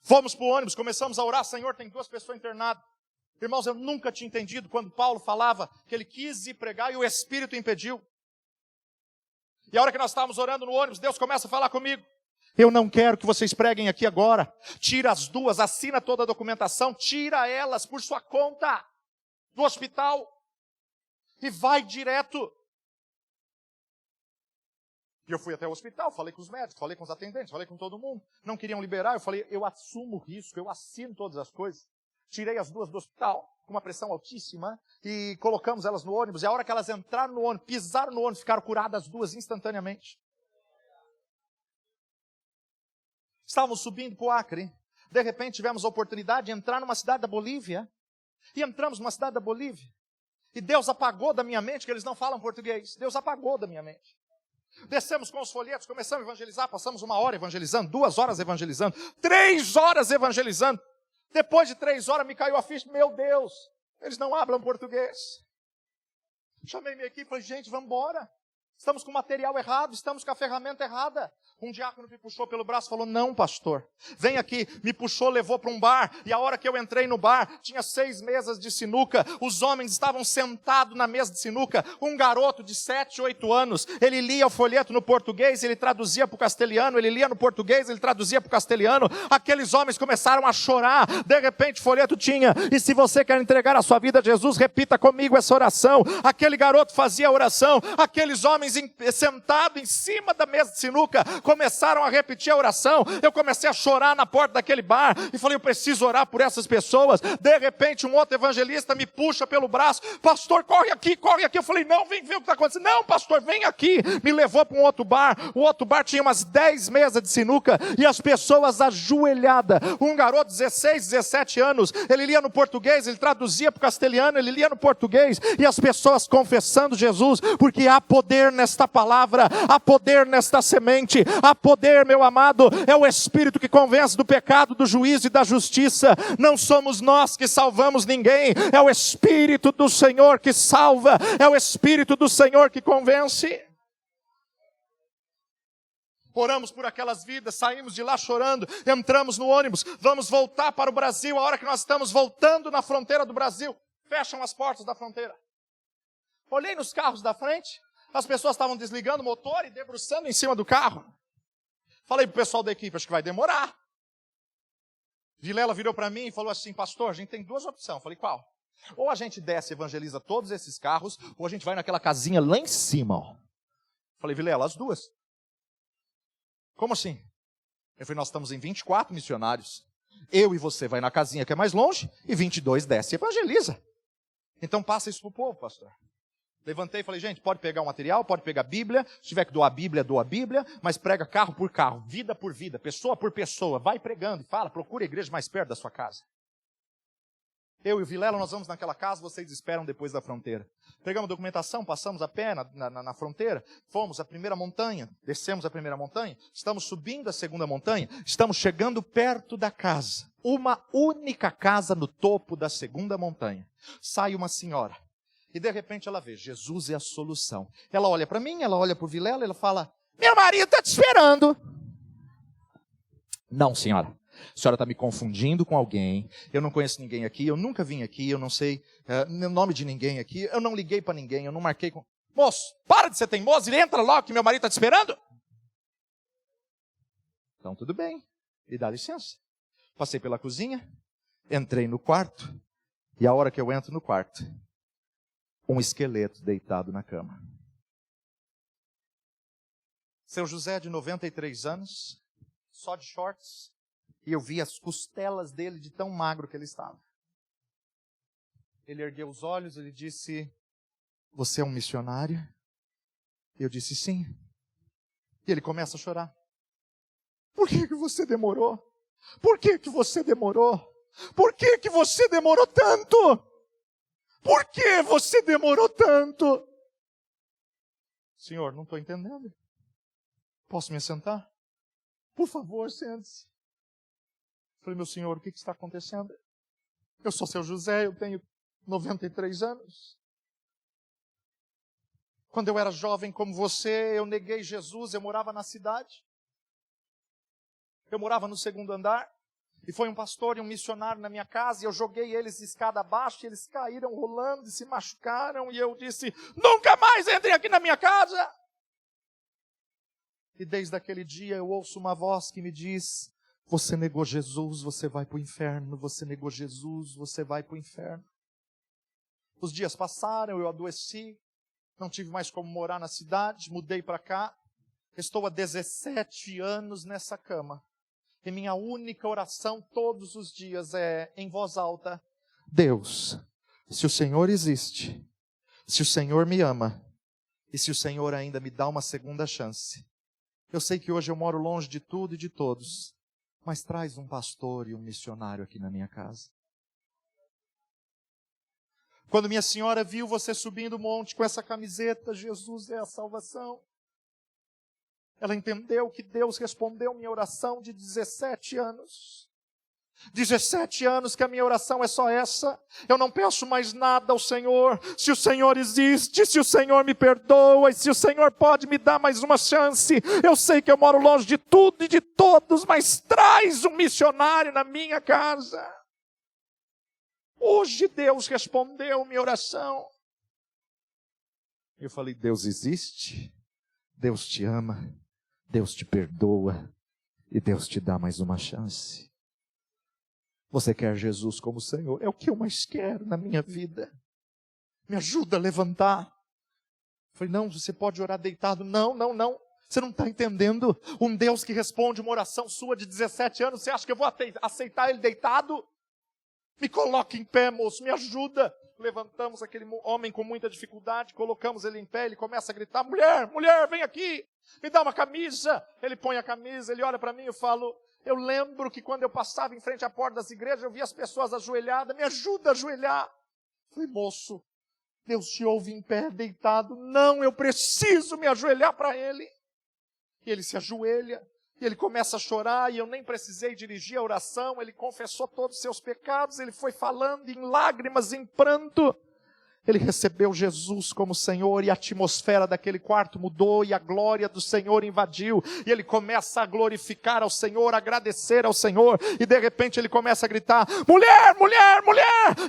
Fomos para o ônibus, começamos a orar, Senhor, tem 2 pessoas internadas. Irmãos, eu nunca tinha entendido quando Paulo falava que ele quis ir pregar e o Espírito impediu. E a hora que nós estávamos orando no ônibus, Deus começa a falar comigo. Eu não quero que vocês preguem aqui agora. Tira as 2, assina toda a documentação, tira elas por sua conta do hospital e vai direto. E eu fui até o hospital, falei com os médicos, falei com os atendentes, falei com todo mundo. Não queriam liberar, eu falei, eu assumo o risco, eu assino todas as coisas. Tirei as 2 do hospital, com uma pressão altíssima, e colocamos elas no ônibus. E a hora que elas entraram no ônibus, pisaram no ônibus, ficaram curadas as 2 instantaneamente. Estávamos subindo para o Acre. De repente tivemos a oportunidade de entrar numa cidade da Bolívia. E entramos numa cidade da Bolívia. E Deus apagou da minha mente que eles não falam português. Deus apagou da minha mente. Descemos com os folhetos, começamos a evangelizar, passamos 1 hora evangelizando, 2 horas evangelizando, 3 horas evangelizando. Depois de 3 horas me caiu a ficha, meu Deus, eles não falam português. Chamei minha equipe e falei, gente, vamos embora. Estamos com o material errado, estamos com a ferramenta errada. Um diácono me puxou pelo braço e falou, não, pastor, vem aqui. Me puxou, levou para um bar. E a hora que eu entrei no bar, tinha 6 mesas de sinuca. Os homens estavam sentados na mesa de sinuca. Um garoto de 7, 8 anos, ele lia o folheto no português, ele traduzia para o castelhano. Ele lia no português, ele traduzia para o castelhano. Aqueles homens começaram a chorar. De repente o folheto tinha, e se você quer entregar a sua vida a Jesus, repita comigo essa oração. Aquele garoto fazia a oração. Aqueles homens sentados em cima da mesa de sinuca começaram a repetir a oração. Eu comecei a chorar na porta daquele bar e falei, eu preciso orar por essas pessoas. De repente um outro evangelista me puxa pelo braço, pastor, corre aqui. Eu falei, não, vem ver o que está acontecendo. Não, pastor, vem aqui. Me levou para um outro bar. O outro bar tinha umas 10 mesas de sinuca e as pessoas ajoelhadas. Um garoto de 16, 17 anos, ele lia no português, ele traduzia para o castelhano, ele lia no português, e as pessoas confessando Jesus, porque há poder nesta palavra, há poder nesta semente, há poder, meu amado, é o Espírito que convence do pecado, do juízo e da justiça. Não somos nós que salvamos ninguém, é o Espírito do Senhor que salva, é o Espírito do Senhor que convence. Oramos por aquelas vidas, saímos de lá chorando, entramos no ônibus, vamos voltar para o Brasil. A hora que nós estamos voltando na fronteira do Brasil, fecham as portas da fronteira. Olhei nos carros da frente, as pessoas estavam desligando o motor e debruçando em cima do carro. Falei para o pessoal da equipe, acho que vai demorar. Vilela virou para mim e falou assim, pastor, a gente tem 2 opções. Falei, qual? Ou a gente desce e evangeliza todos esses carros, ou a gente vai naquela casinha lá em cima. Ó. Falei, Vilela, as 2. Como assim? Eu falei, nós estamos em 24 missionários. Eu e você vai na casinha que é mais longe, e 22 desce e evangeliza. Então passa isso para o povo, pastor. Levantei e falei, gente, pode pegar o material, pode pegar a Bíblia, se tiver que doar a Bíblia, mas prega carro por carro, vida por vida, pessoa por pessoa, vai pregando e fala, procura a igreja mais perto da sua casa. Eu e o Vilela, nós vamos naquela casa, vocês esperam depois da fronteira. Pegamos a documentação, passamos a pé na fronteira, fomos à primeira montanha, descemos a primeira montanha, estamos subindo a segunda montanha, estamos chegando perto da casa, uma única casa no topo da segunda montanha. Sai uma senhora. E de repente ela vê, Jesus é a solução. Ela olha para mim, ela olha para o Vilela, ela fala, meu marido está te esperando. Não, senhora, A senhora está me confundindo com alguém. Eu não conheço ninguém aqui, eu nunca vim aqui, eu não sei o nome de ninguém aqui. Eu não liguei para ninguém, eu não marquei com... Moço, para de ser teimoso e entra logo que meu marido está te esperando. Então tudo bem, e dá licença. Passei pela cozinha, entrei no quarto, e a hora que eu entro no quarto, um esqueleto deitado na cama. Seu José, de 93 anos, só de shorts, e eu vi as costelas dele de tão magro que ele estava. Ele ergueu os olhos, ele disse, você é um missionário? Eu disse, sim. E ele começa a chorar. Por que você demorou? Por que você demorou? Por que você demorou tanto? Por que você demorou tanto? Senhor, não estou entendendo. Posso me sentar? Por favor, sente-se. Falei, meu senhor, o que está acontecendo? Eu sou seu José, eu tenho 93 anos. Quando eu era jovem como você, eu neguei Jesus, eu morava na cidade. Eu morava no segundo andar. E foi um pastor e um missionário na minha casa, e eu joguei eles de escada abaixo, e eles caíram rolando e se machucaram, e eu disse, nunca mais entrem aqui na minha casa! E desde aquele dia eu ouço uma voz que me diz, você negou Jesus, você vai para o inferno, você negou Jesus, você vai para o inferno. Os dias passaram, eu adoeci, não tive mais como morar na cidade, mudei para cá, estou há 17 anos nessa cama. E minha única oração todos os dias é, em voz alta, Deus, se o Senhor existe, se o Senhor me ama, e se o Senhor ainda me dá uma segunda chance, eu sei que hoje eu moro longe de tudo e de todos, mas traz um pastor e um missionário aqui na minha casa. Quando minha senhora viu você subindo o monte com essa camiseta, Jesus é a salvação, ela entendeu que Deus respondeu minha oração de 17 anos. 17 anos que a minha oração é só essa. Eu não peço mais nada ao Senhor. Se o Senhor existe, se o Senhor me perdoa, e se o Senhor pode me dar mais uma chance. Eu sei que eu moro longe de tudo e de todos, mas traz um missionário na minha casa. Hoje Deus respondeu minha oração. Eu falei, Deus existe, Deus te ama, Deus te perdoa e Deus te dá mais uma chance. Você quer Jesus como Senhor? É o que eu mais quero na minha vida. Me ajuda a levantar. Eu falei, não, você pode orar deitado. Não. Você não está entendendo? Um Deus que responde uma oração sua de 17 anos, você acha que eu vou aceitar ele deitado? Me coloque em pé, moço, me ajuda. Levantamos aquele homem com muita dificuldade, colocamos ele em pé, ele começa a gritar, mulher, vem aqui, me dá uma camisa. Ele põe a camisa, ele olha para mim e eu falo, eu lembro que quando eu passava em frente à porta das igrejas, eu via as pessoas ajoelhadas, me ajuda a ajoelhar. Falei, moço, Deus te ouve em pé, deitado. Não, eu preciso me ajoelhar para ele. E ele se ajoelha, e ele começa a chorar, e eu nem precisei dirigir a oração, ele confessou todos os seus pecados, ele foi falando em lágrimas, em pranto. Ele recebeu Jesus como Senhor, e a atmosfera daquele quarto mudou, e a glória do Senhor invadiu, e ele começa a glorificar ao Senhor, agradecer ao Senhor, e de repente ele começa a gritar, mulher!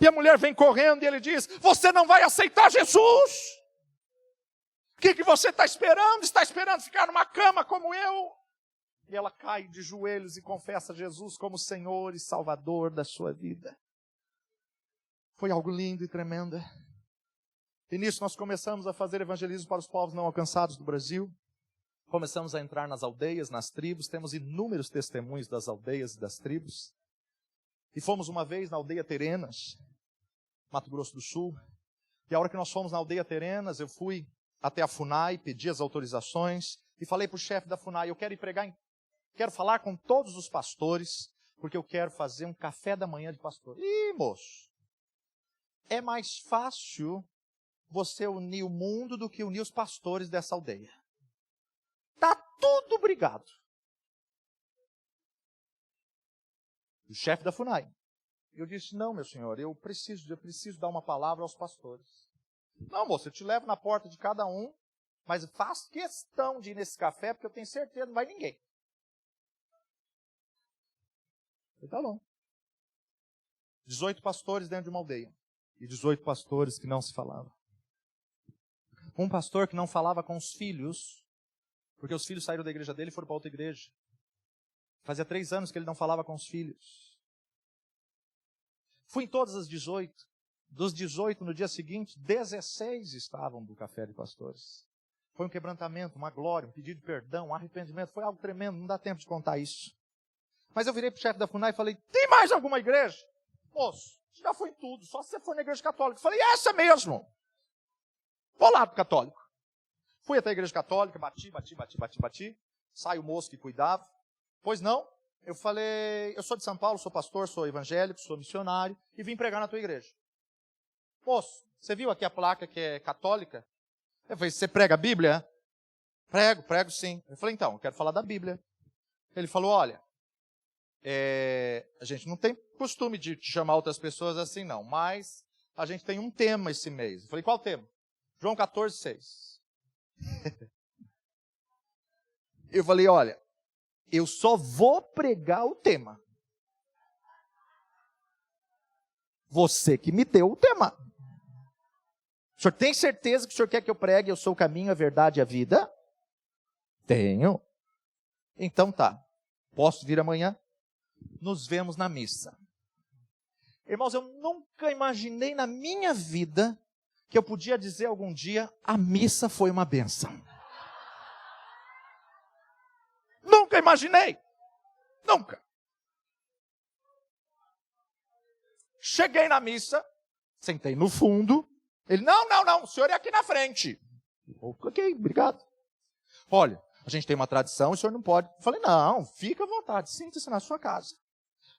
E a mulher vem correndo, e ele diz, você não vai aceitar Jesus? O que você está esperando? Está esperando ficar numa cama como eu? E ela cai de joelhos e confessa Jesus como Senhor e Salvador da sua vida. Foi algo lindo e tremendo. E nisso nós começamos a fazer evangelismo para os povos não alcançados do Brasil. Começamos a entrar nas aldeias, nas tribos. Temos inúmeros testemunhos das aldeias e das tribos. E fomos uma vez na aldeia Terenas, Mato Grosso do Sul. E a hora que nós fomos na aldeia Terenas, eu fui até a FUNAI, pedi as autorizações e falei para o chefe da FUNAI, eu quero falar com todos os pastores, porque eu quero fazer um café da manhã de pastor. Ih, moço, é mais fácil você unir o mundo do que unir os pastores dessa aldeia. Tá tudo brigado. O chefe da FUNAI. Eu disse, não, meu senhor, eu preciso dar uma palavra aos pastores. Não, moço, eu te levo na porta de cada um, mas faço questão de ir nesse café, porque eu tenho certeza que não vai ninguém. falei, tá bom. 18 pastores dentro de uma aldeia. E 18 pastores que não se falavam. Um pastor que não falava com os filhos, porque os filhos saíram da igreja dele e foram para outra igreja. Fazia 3 anos que ele não falava com os filhos. Fui em todas as 18. Dos 18, no dia seguinte, 16 estavam do café de pastores. Foi um quebrantamento, uma glória, um pedido de perdão, um arrependimento. Foi algo tremendo, não dá tempo de contar isso. Mas eu virei para o chefe da FUNAI e falei, tem mais alguma igreja? Moço, já foi em tudo, só se você for na igreja católica. Eu falei, essa mesmo. Vou lá pro católico. Fui até a igreja católica, bati. Sai o moço que cuidava. Pois não? Eu falei, eu sou de São Paulo, sou pastor, sou evangélico, sou missionário e vim pregar na tua igreja. Moço, você viu aqui a placa que é católica? Eu falei, você prega a Bíblia? Prego sim. Eu falei, então, eu quero falar da Bíblia. Ele falou, olha, a gente não tem costume de chamar outras pessoas assim não, mas a gente tem um tema esse mês. Eu falei, qual tema? João 14:6. Eu falei, olha, eu só vou pregar o tema. Você que me deu o tema. O senhor tem certeza que o senhor quer que eu pregue? Eu sou o caminho, a verdade e a vida? Tenho. Então tá. Posso vir amanhã? Nos vemos na missa. Irmãos, eu nunca imaginei na minha vida que eu podia dizer algum dia, a missa foi uma bênção. Nunca imaginei. Nunca. Cheguei na missa, sentei no fundo. Ele, não, o senhor é aqui na frente. Ok, obrigado. Olha, a gente tem uma tradição, o senhor não pode. Eu falei, não, fica à vontade, sinta-se na sua casa.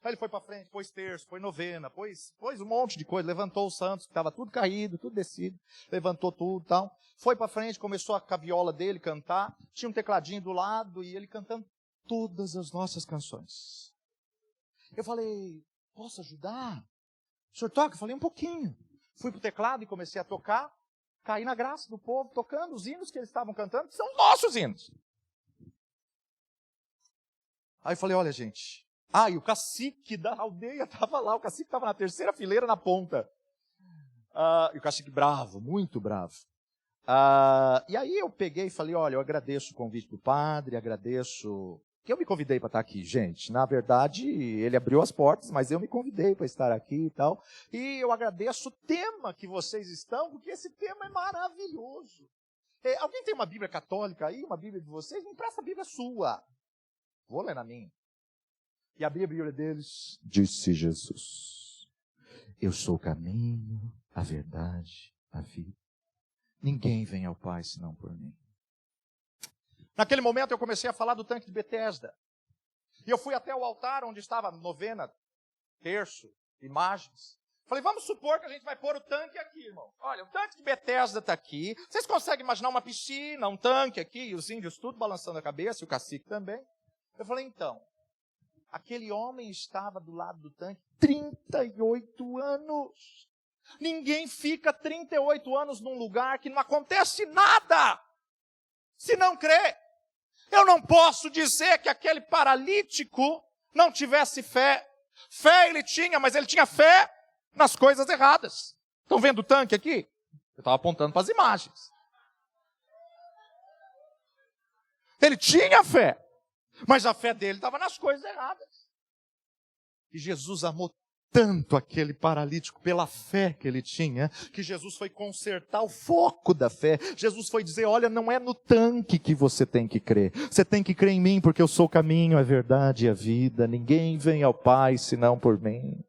Aí ele foi para frente, pôs terço, pôs novena, pôs um monte de coisa, levantou os santos, que estava tudo caído, tudo descido, levantou tudo e tal. Foi para frente, começou a viola dele cantar, tinha um tecladinho do lado e ele cantando todas as nossas canções. Eu falei, posso ajudar? O senhor toca? Eu falei, um pouquinho. Fui para o teclado e comecei a tocar, caí na graça do povo, tocando os hinos que eles estavam cantando, que são os nossos hinos. Aí eu falei, olha gente, e o cacique da aldeia estava lá, o cacique estava na terceira fileira na ponta. E o cacique bravo, muito bravo. E aí eu peguei e falei, olha, eu agradeço o convite do padre, agradeço... que eu me convidei para estar aqui, gente. Na verdade, ele abriu as portas, mas eu me convidei para estar aqui e tal. E eu agradeço o tema que vocês estão, porque esse tema é maravilhoso. Alguém tem uma Bíblia católica aí, uma Bíblia de vocês? Me empresta a Bíblia sua. Vou ler na minha. E abri a Bíblia deles, disse Jesus, eu sou o caminho, a verdade, a vida. Ninguém vem ao Pai senão por mim. Naquele momento eu comecei a falar do tanque de Betesda. E eu fui até o altar onde estava a novena, terço, imagens. Falei, vamos supor que a gente vai pôr o tanque aqui, irmão. Olha, o tanque de Betesda está aqui. Vocês conseguem imaginar uma piscina, um tanque aqui, e os índios tudo balançando a cabeça, e o cacique também. Eu falei, então, aquele homem estava do lado do tanque 38 anos. Ninguém fica 38 anos num lugar que não acontece nada, se não crê. Eu não posso dizer que aquele paralítico não tivesse fé. Fé ele tinha, mas ele tinha fé nas coisas erradas. Estão vendo o tanque aqui? Eu estava apontando para as imagens. Ele tinha fé, mas a fé dele estava nas coisas erradas. E Jesus amou tanto aquele paralítico pela fé que ele tinha, que Jesus foi consertar o foco da fé. Jesus foi dizer, olha, não é no tanque que você tem que crer. Você tem que crer em mim, porque eu sou o caminho, a verdade e a vida. Ninguém vem ao Pai senão por mim.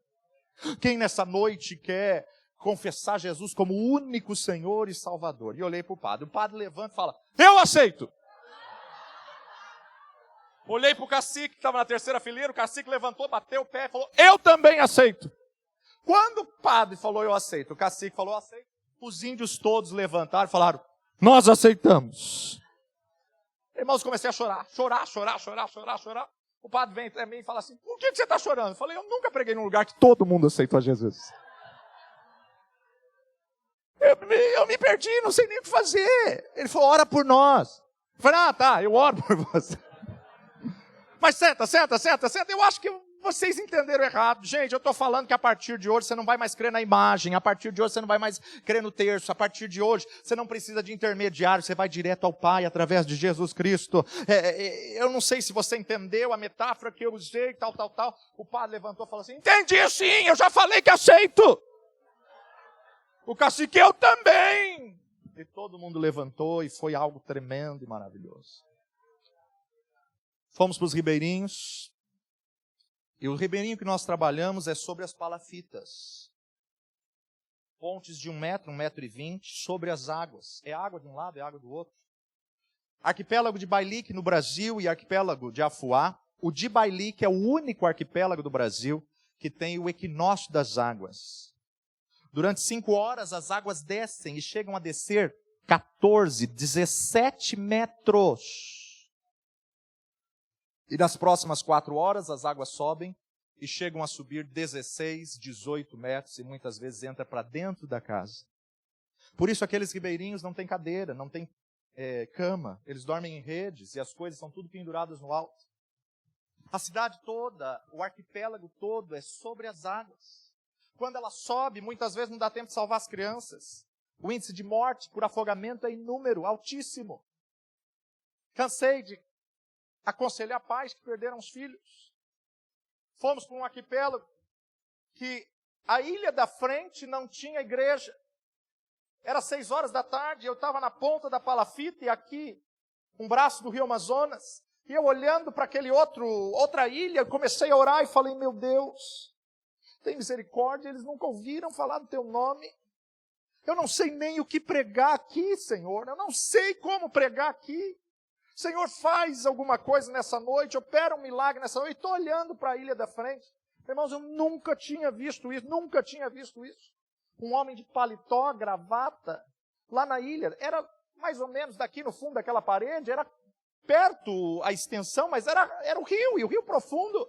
Quem nessa noite quer confessar Jesus como o único Senhor e Salvador? E olhei para o padre levanta e fala, eu aceito. Olhei para o cacique que estava na terceira fileira, o cacique levantou, bateu o pé e falou, eu também aceito. Quando o padre falou, eu aceito, o cacique falou, eu aceito, os índios todos levantaram e falaram, nós aceitamos. Irmãos, comecei a chorar. O padre vem até mim e fala assim, por que você está chorando? Eu falei, eu nunca preguei num lugar que todo mundo aceitou a Jesus. Eu me perdi, não sei nem o que fazer. Ele falou, ora por nós. Eu falei, tá, eu oro por você. Mas senta. Eu acho que Vocês entenderam errado. Gente, eu estou falando que a partir de hoje você não vai mais crer na imagem, a partir de hoje você não vai mais crer no terço, a partir de hoje você não precisa de intermediário, você vai direto ao Pai através de Jesus Cristo. Eu não sei se você entendeu a metáfora que eu usei, tal. O padre levantou e falou assim, entendi sim, eu já falei que aceito. O cacique, eu também. E todo mundo levantou e foi algo tremendo e maravilhoso. Fomos para os ribeirinhos. E o ribeirinho que nós trabalhamos é sobre as palafitas. Pontes de 1 metro, 1,20 m, sobre as águas. É água de um lado, é água do outro. Arquipélago de Bailique no Brasil e arquipélago de Afuá. O de Bailique é o único arquipélago do Brasil que tem o equinócio das águas. Durante 5 horas as águas descem e chegam a descer 14, 17 metros. E nas próximas 4 horas as águas sobem e chegam a subir 16, 18 metros e muitas vezes entra para dentro da casa. Por isso aqueles ribeirinhos não têm cadeira, não têm cama, eles dormem em redes e as coisas são tudo penduradas no alto. A cidade toda, o arquipélago todo é sobre as águas. Quando ela sobe, muitas vezes não dá tempo de salvar as crianças. O índice de morte por afogamento é inúmero, altíssimo. Cansei de aconselhar pais que perderam os filhos. Fomos para um arquipélago que a ilha da frente não tinha igreja. Era 6 horas da tarde, eu estava na ponta da palafita e aqui, um braço do rio Amazonas, e eu olhando para aquele outra ilha, comecei a orar e falei, meu Deus, tem misericórdia, eles nunca ouviram falar do teu nome. Eu não sei nem o que pregar aqui, Senhor, eu não sei como pregar aqui. Senhor, faz alguma coisa nessa noite, opera um milagre nessa noite. Estou olhando para a ilha da frente. Irmãos, eu nunca tinha visto isso. Um homem de paletó, gravata, lá na ilha. Era mais ou menos daqui no fundo daquela parede, era perto a extensão, mas era o rio, e o rio profundo.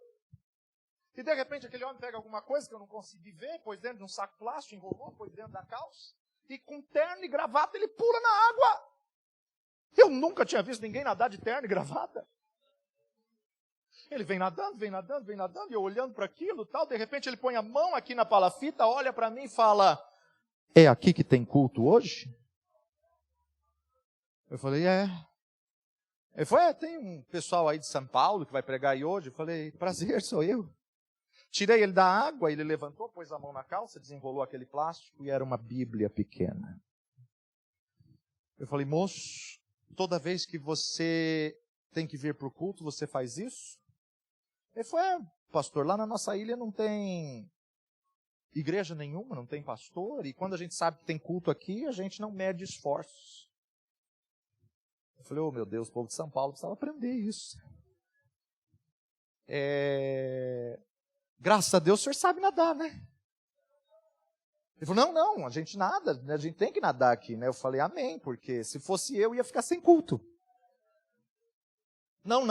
E de repente aquele homem pega alguma coisa que eu não consegui ver, pôs dentro de um saco plástico, enrolou, pôs dentro da calça, e com terno e gravata ele pula na água. Eu nunca tinha visto ninguém nadar de terno e gravata. Ele vem nadando, e eu olhando para aquilo, tal, de repente ele põe a mão aqui na palafita, olha para mim e fala, é aqui que tem culto hoje? Eu falei, é. Ele falou, tem um pessoal aí de São Paulo que vai pregar aí hoje. Eu falei, prazer, sou eu. Tirei ele da água, ele levantou, pôs a mão na calça, desenrolou aquele plástico e era uma Bíblia pequena. Eu falei, moço, toda vez que você tem que vir para o culto, você faz isso? Ele falou, pastor, lá na nossa ilha não tem igreja nenhuma, não tem pastor, e quando a gente sabe que tem culto aqui, a gente não mede esforços. Eu falei, meu Deus, o povo de São Paulo precisava aprender isso. Graças a Deus o senhor sabe nadar, né? Ele falou, não, a gente nada, a gente tem que nadar aqui, né? Eu falei, amém, porque se fosse eu, ia ficar sem culto. Não,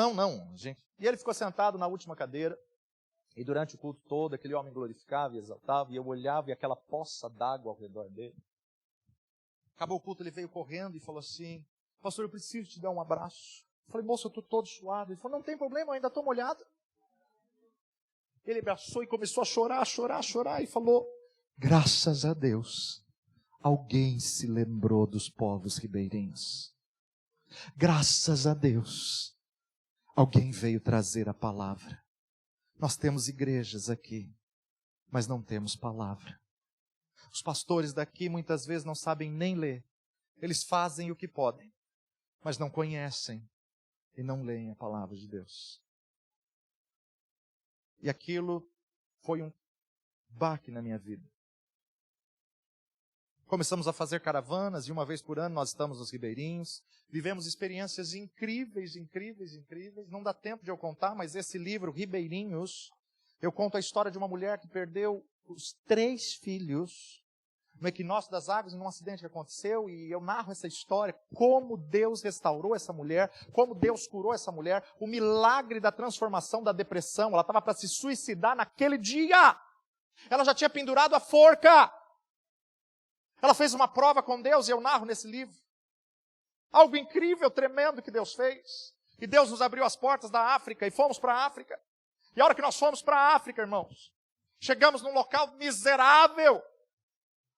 gente. E ele ficou sentado na última cadeira, e durante o culto todo, aquele homem glorificava e exaltava, e eu olhava e aquela poça d'água ao redor dele. Acabou o culto, ele veio correndo e falou assim, pastor, eu preciso te dar um abraço. Eu falei, moço, eu estou todo suado. Ele falou, não tem problema, eu ainda estou molhado. Ele abraçou e começou a chorar, e falou, graças a Deus, alguém se lembrou dos povos ribeirinhos. Graças a Deus, alguém veio trazer a palavra. Nós temos igrejas aqui, mas não temos palavra. Os pastores daqui muitas vezes não sabem nem ler. Eles fazem o que podem, mas não conhecem e não leem a palavra de Deus. E aquilo foi um baque na minha vida. Começamos a fazer caravanas e uma vez por ano nós estamos nos ribeirinhos. Vivemos experiências incríveis. Não dá tempo de eu contar, mas esse livro, Ribeirinhos, eu conto a história de uma mulher que perdeu os 3 filhos no equinócio das águas, num acidente que aconteceu, e eu narro essa história, como Deus restaurou essa mulher, como Deus curou essa mulher, o milagre da transformação da depressão. Ela estava para se suicidar naquele dia. Ela já tinha pendurado a forca. Ela fez uma prova com Deus e eu narro nesse livro. Algo incrível, tremendo que Deus fez. E Deus nos abriu as portas da África e fomos para a África. E a hora que nós fomos para a África, irmãos, chegamos num local miserável.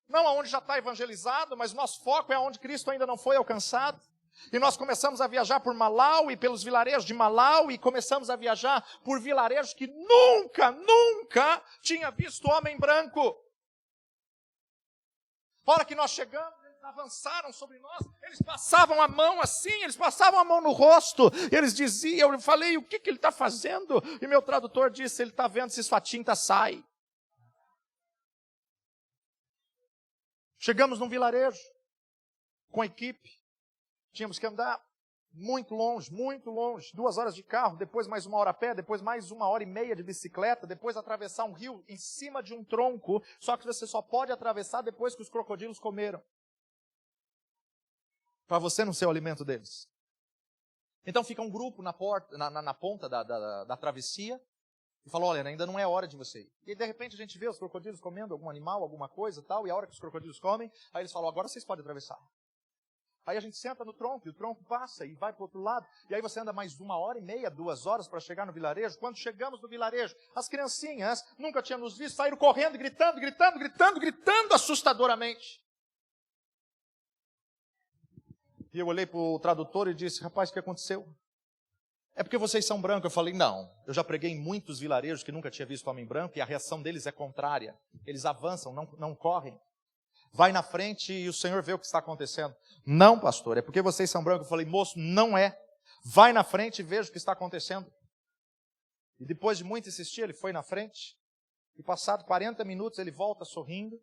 Não aonde já está evangelizado, mas nosso foco é aonde Cristo ainda não foi alcançado. E nós começamos a viajar por Malawi, pelos vilarejos de Malawi, e começamos a viajar por vilarejos que nunca tinha visto homem branco. A hora que nós chegamos, eles avançaram sobre nós, eles passavam a mão assim, eles passavam a mão no rosto, eles diziam, eu falei, o que ele está fazendo? E meu tradutor disse, ele está vendo se sua tinta sai. Chegamos num vilarejo, com a equipe, tínhamos que andar muito longe, 2 horas de carro, depois mais 1 hora a pé, depois mais 1h30 de bicicleta, depois atravessar um rio em cima de um tronco, só que você só pode atravessar depois que os crocodilos comeram. Para você não ser o alimento deles. Então fica um grupo na ponta da travessia, e fala, olha, ainda não é hora de você ir. E de repente a gente vê os crocodilos comendo algum animal, alguma coisa tal, e a hora que os crocodilos comem, aí eles falam, agora vocês podem atravessar. Aí a gente senta no tronco, e o tronco passa e vai para o outro lado. E aí você anda mais 1h30, 2 horas para chegar no vilarejo. Quando chegamos no vilarejo, as criancinhas nunca tinham nos visto, saíram correndo, gritando assustadoramente. E eu olhei para o tradutor e disse, rapaz, o que aconteceu? É porque vocês são brancos. Eu falei, não, eu já preguei em muitos vilarejos que nunca tinha visto homem branco, e a reação deles é contrária. Eles avançam, não correm. Vai na frente e o Senhor vê o que está acontecendo. Não, pastor, é porque vocês são brancos. Eu falei, moço, não é. Vai na frente e veja o que está acontecendo. E depois de muito insistir, ele foi na frente. E passado 40 minutos, ele volta sorrindo.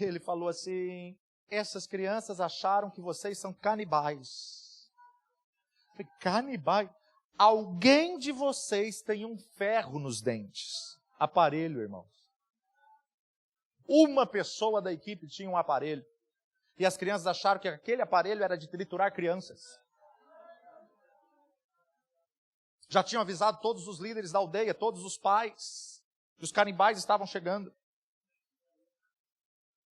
Ele falou assim, essas crianças acharam que vocês são canibais. Eu falei, canibais? Alguém de vocês tem um ferro nos dentes. Aparelho, irmãos. Uma pessoa da equipe tinha um aparelho. E as crianças acharam que aquele aparelho era de triturar crianças. Já tinham avisado todos os líderes da aldeia, todos os pais, que os canibais estavam chegando.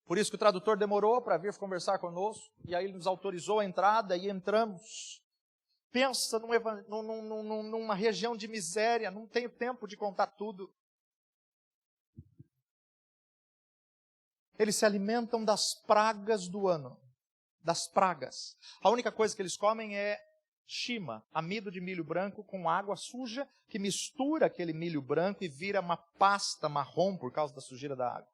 Por isso que o tradutor demorou para vir conversar conosco. E aí ele nos autorizou a entrada e entramos. Pensa numa região de miséria, não tenho tempo de contar tudo. Eles se alimentam das pragas do ano. Das pragas. A única coisa que eles comem é shima, amido de milho branco com água suja, que mistura aquele milho branco e vira uma pasta marrom por causa da sujeira da água.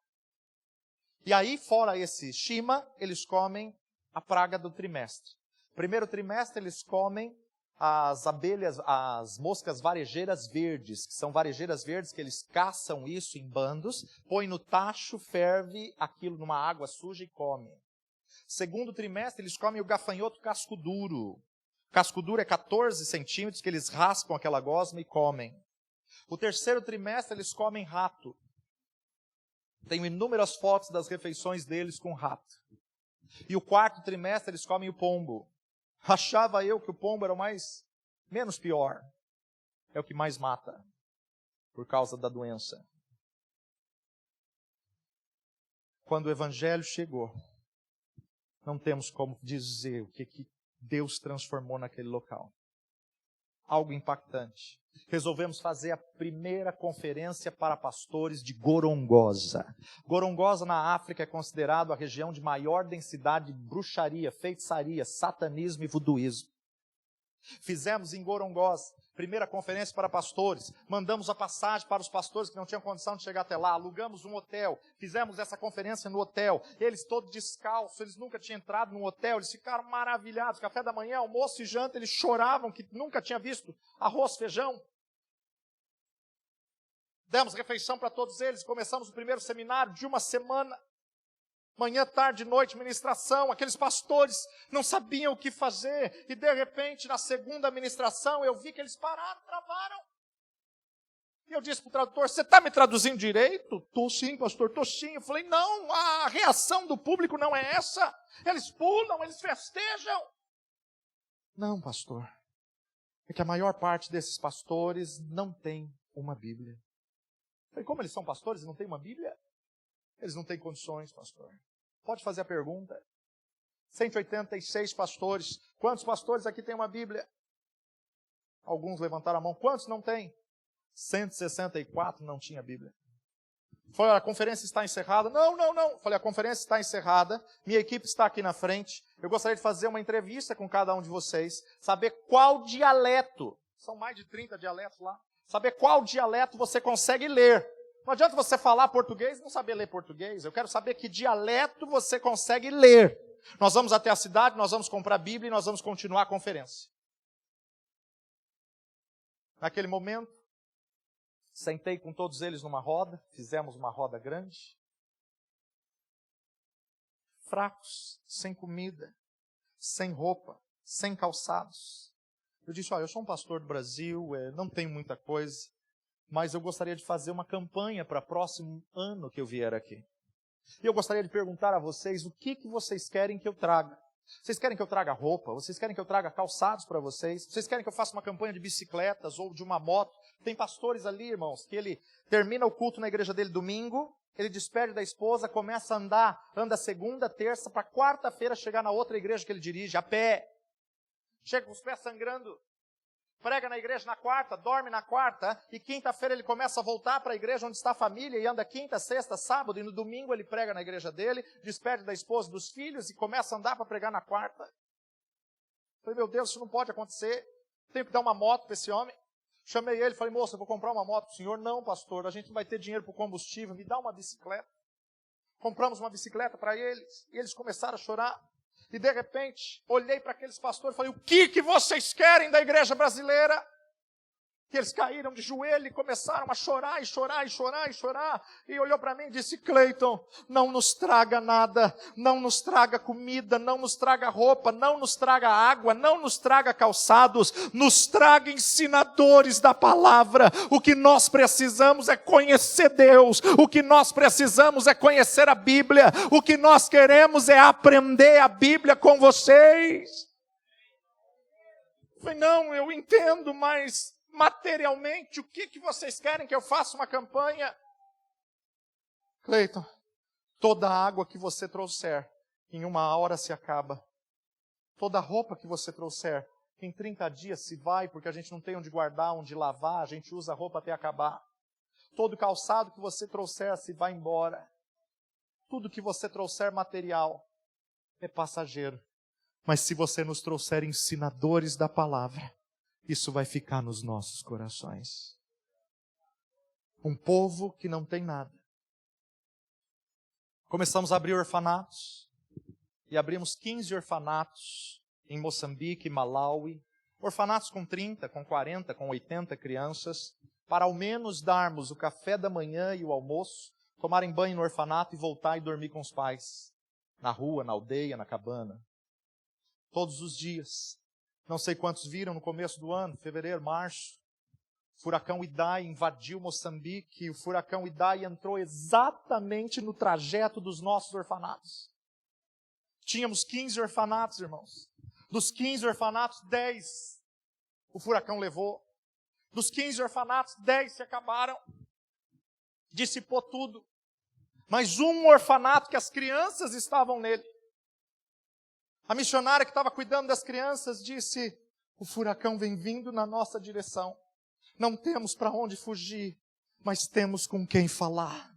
E aí, fora esse shima, eles comem a praga do trimestre. Primeiro trimestre, eles comem as abelhas, as moscas varejeiras verdes, que são varejeiras verdes que eles caçam isso em bandos, põem no tacho, ferve aquilo numa água suja e comem. Segundo trimestre, eles comem o gafanhoto casco duro. Casco duro é 14 centímetros que eles raspam aquela gosma e comem. O terceiro trimestre, eles comem rato. Tenho inúmeras fotos das refeições deles com rato. E o quarto trimestre, eles comem o pombo. Achava eu que o pombo era o menos pior. É o que mais mata, por causa da doença. Quando o evangelho chegou, não temos como dizer o que Deus transformou naquele local. Algo impactante. Resolvemos fazer a primeira conferência para pastores de Gorongosa. Gorongosa, na África, é considerado a região de maior densidade de bruxaria, feitiçaria, satanismo e voduísmo. Fizemos em Gorongosa, primeira conferência para pastores, mandamos a passagem para os pastores que não tinham condição de chegar até lá, alugamos um hotel, fizemos essa conferência no hotel, eles todos descalços, eles nunca tinham entrado num hotel, eles ficaram maravilhados, café da manhã, almoço e janta, eles choravam que nunca tinham visto arroz, feijão. Demos refeição para todos eles, começamos o primeiro seminário de 1 semana, manhã, tarde, noite, ministração, aqueles pastores não sabiam o que fazer, e de repente, na segunda ministração, eu vi que eles pararam, travaram. E eu disse para o tradutor, você está me traduzindo direito? Estou sim, pastor, estou sim. Eu falei, não, a reação do público não é essa. Eles pulam, eles festejam. Não, pastor, é que a maior parte desses pastores não tem uma Bíblia. Eu falei, como eles são pastores e não têm uma Bíblia? Eles não têm condições, pastor. Pode fazer a pergunta. 186 pastores. Quantos pastores aqui têm uma Bíblia? Alguns levantaram a mão. Quantos não têm? 164 não tinha Bíblia. Falei, a conferência está encerrada. Não. Falei, a conferência está encerrada, minha equipe está aqui na frente. Eu gostaria de fazer uma entrevista com cada um de vocês, saber qual dialeto, são mais de 30 dialetos lá, saber qual dialeto você consegue ler. Não adianta você falar português e não saber ler português. Eu quero saber que dialeto você consegue ler. Nós vamos até a cidade, nós vamos comprar a Bíblia e nós vamos continuar a conferência. Naquele momento, sentei com todos eles numa roda, fizemos uma roda grande. Fracos, sem comida, sem roupa, sem calçados. Eu disse, olha, eu sou um pastor do Brasil, não tenho muita coisa, mas eu gostaria de fazer uma campanha para o próximo ano que eu vier aqui. E eu gostaria de perguntar a vocês o que vocês querem que eu traga. Vocês querem que eu traga roupa? Vocês querem que eu traga calçados para vocês? Vocês querem que eu faça uma campanha de bicicletas ou de uma moto? Tem pastores ali, irmãos, que ele termina o culto na igreja dele domingo, ele despede da esposa, começa a andar, anda segunda, terça, para quarta-feira chegar na outra igreja que ele dirige, a pé. Chega com os pés sangrando, prega na igreja na quarta, dorme na quarta, e quinta-feira ele começa a voltar para a igreja onde está a família, e anda quinta, sexta, sábado, e no domingo ele prega na igreja dele, despede da esposa e dos filhos, e começa a andar para pregar na quarta. Falei, meu Deus, isso não pode acontecer, tenho que dar uma moto para esse homem. Chamei ele, falei, moça, eu vou comprar uma moto para o senhor. Não, pastor, a gente não vai ter dinheiro para o combustível, me dá uma bicicleta. Compramos uma bicicleta para eles, e eles começaram a chorar. E de repente, olhei para aqueles pastores e falei, o que vocês querem da igreja brasileira? Que eles caíram de joelho e começaram a chorar, e chorar, e chorar, e chorar. E olhou para mim e disse, Cleiton, não nos traga nada, não nos traga comida, não nos traga roupa, não nos traga água, não nos traga calçados, nos traga ensinadores da palavra. O que nós precisamos é conhecer Deus, o que nós precisamos é conhecer a Bíblia, o que nós queremos é aprender a Bíblia com vocês. Eu falei, não, eu entendo, mas materialmente, o que vocês querem que eu faça uma campanha? Cleiton, toda a água que você trouxer, em 1 hora se acaba. Toda a roupa que você trouxer, em 30 dias se vai, porque a gente não tem onde guardar, onde lavar, a gente usa a roupa até acabar. Todo calçado que você trouxer se vai embora. Tudo que você trouxer material é passageiro. Mas se você nos trouxer ensinadores da palavra, isso vai ficar nos nossos corações. Um povo que não tem nada. Começamos a abrir orfanatos. E abrimos 15 orfanatos em Moçambique, Malawi. Orfanatos com 30, com 40, com 80 crianças. Para ao menos darmos o café da manhã e o almoço, tomarem banho no orfanato e voltar e dormir com os pais. Na rua, na aldeia, na cabana. Todos os dias. Não sei quantos viram no começo do ano, fevereiro, março. O furacão Idai invadiu Moçambique e o furacão Idai entrou exatamente no trajeto dos nossos orfanatos. Tínhamos 15 orfanatos, irmãos. Dos 15 orfanatos, 10 o furacão levou. Dos 15 orfanatos, 10 se acabaram. Dissipou tudo. Mas um orfanato que as crianças estavam nele. A missionária que estava cuidando das crianças disse, o furacão vem vindo na nossa direção. Não temos para onde fugir, mas temos com quem falar.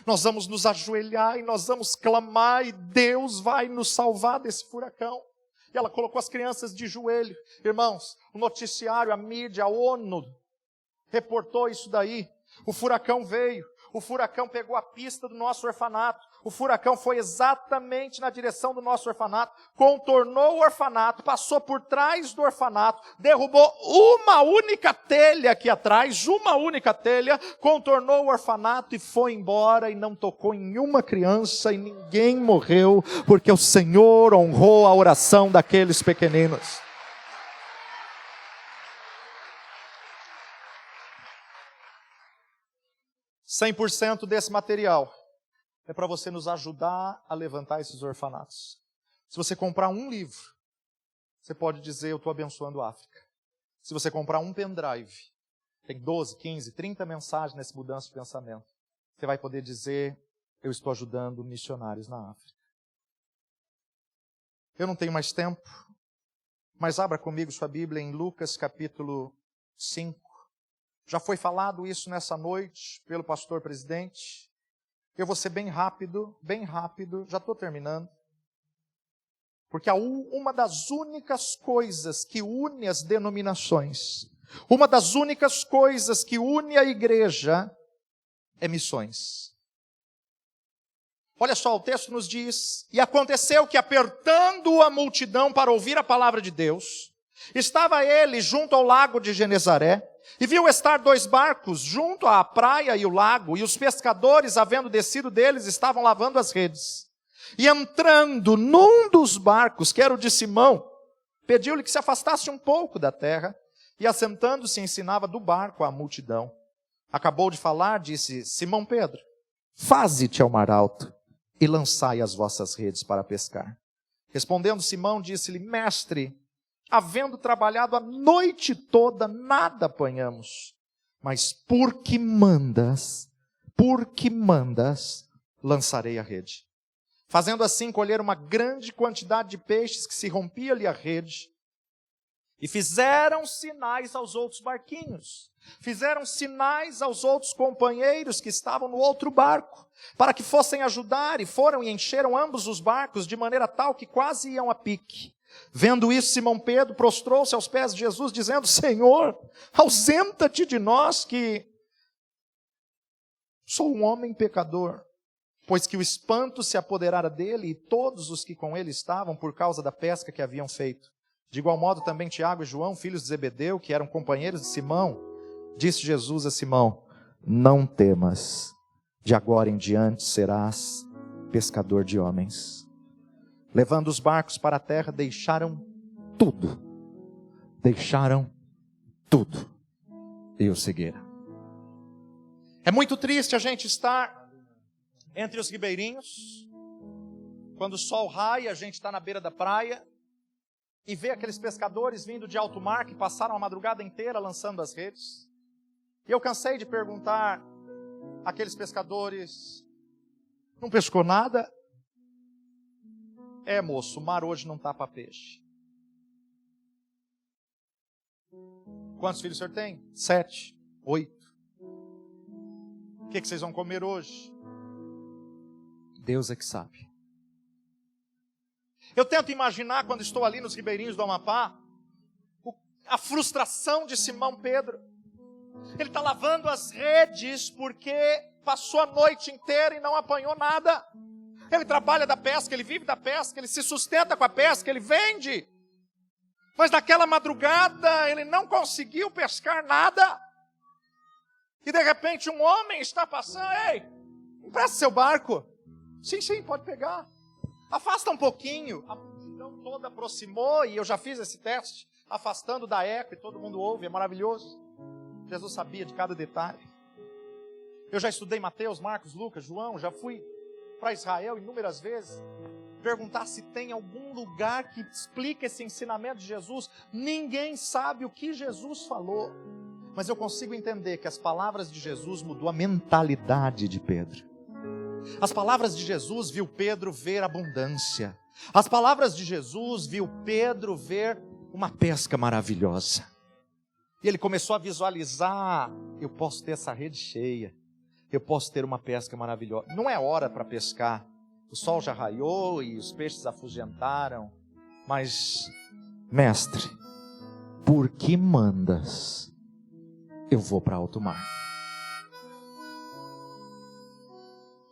Nós vamos nos ajoelhar e nós vamos clamar e Deus vai nos salvar desse furacão. E ela colocou as crianças de joelho. Irmãos, o noticiário, a mídia, a ONU reportou isso daí. O furacão veio. O furacão pegou a pista do nosso orfanato. O furacão foi exatamente na direção do nosso orfanato, contornou o orfanato, passou por trás do orfanato, derrubou uma única telha aqui atrás, uma única telha, contornou o orfanato e foi embora e não tocou em nenhuma criança e ninguém morreu, porque o Senhor honrou a oração daqueles pequeninos. %100% desse material é para você nos ajudar a levantar esses orfanatos. Se você comprar um livro, você pode dizer, eu estou abençoando a África. Se você comprar um pendrive, tem 12, 15, 30 mensagens nessa mudança de pensamento, você vai poder dizer, eu estou ajudando missionários na África. Eu não tenho mais tempo, mas abra comigo sua Bíblia em Lucas capítulo 5. Já foi falado isso nessa noite pelo pastor presidente. Eu vou ser bem rápido, já estou terminando. Porque uma das únicas coisas que une as denominações, uma das únicas coisas que une a igreja é missões. Olha só, o texto nos diz: e aconteceu que, apertando a multidão para ouvir a palavra de Deus, estava ele junto ao lago de Genezaré, e viu estar 2 barcos junto à praia e o lago, e os pescadores, havendo descido deles, estavam lavando as redes. E entrando num dos barcos, que era o de Simão, pediu-lhe que se afastasse um pouco da terra, e assentando-se ensinava do barco à multidão. Acabou de falar, disse: Simão Pedro, faze-te ao mar alto, e lançai as vossas redes para pescar. Respondendo Simão, disse-lhe: Mestre, havendo trabalhado a noite toda, nada apanhamos. Mas porque mandas, lançarei a rede. Fazendo assim, colher uma grande quantidade de peixes, que se rompia-lhe a rede. E fizeram sinais aos outros barquinhos. Fizeram sinais aos outros companheiros que estavam no outro barco, para que fossem ajudar, e foram e encheram ambos os barcos, de maneira tal que quase iam a pique. Vendo isso, Simão Pedro prostrou-se aos pés de Jesus, dizendo: Senhor, ausenta-te de nós, que sou um homem pecador. Pois que o espanto se apoderara dele e todos os que com ele estavam, por causa da pesca que haviam feito. De igual modo também Tiago e João, filhos de Zebedeu, que eram companheiros de Simão. Disse Jesus a Simão: não temas, de agora em diante serás pescador de homens. Levando os barcos para a terra, deixaram tudo. E o seguiram. É muito triste a gente estar entre os ribeirinhos, quando o sol raia, a gente está na beira da praia, e vê aqueles pescadores vindo de alto mar, que passaram a madrugada inteira lançando as redes. E eu cansei de perguntar àqueles pescadores: não pescou nada? É, moço, o mar hoje não está para peixe. Quantos filhos o senhor tem? 7, 8. O que vocês vão comer hoje? Deus é que sabe. Eu tento imaginar, quando estou ali nos ribeirinhos do Amapá, a frustração de Simão Pedro. Ele está lavando as redes porque passou a noite inteira e não apanhou nada. Ele trabalha da pesca, ele vive da pesca, ele se sustenta com a pesca, ele vende. Mas naquela madrugada ele não conseguiu pescar nada. E de repente um homem está passando: ei, empresta seu barco. Sim, pode pegar. Afasta um pouquinho. A multidão toda aproximou, e eu já fiz esse teste, afastando da eco, e todo mundo ouve, é maravilhoso. Jesus sabia de cada detalhe. Eu já estudei Mateus, Marcos, Lucas, João, já fui para Israel inúmeras vezes, perguntar se tem algum lugar que explique esse ensinamento de Jesus. Ninguém sabe o que Jesus falou, mas eu consigo entender que as palavras de Jesus mudou a mentalidade de Pedro. As palavras de Jesus viu Pedro ver abundância. As palavras de Jesus viu Pedro ver uma pesca maravilhosa. E ele começou a visualizar: eu posso ter essa rede cheia, eu posso ter uma pesca maravilhosa. Não é hora para pescar, o sol já raiou e os peixes afugentaram. Mas, mestre, por que mandas? Eu vou para alto mar.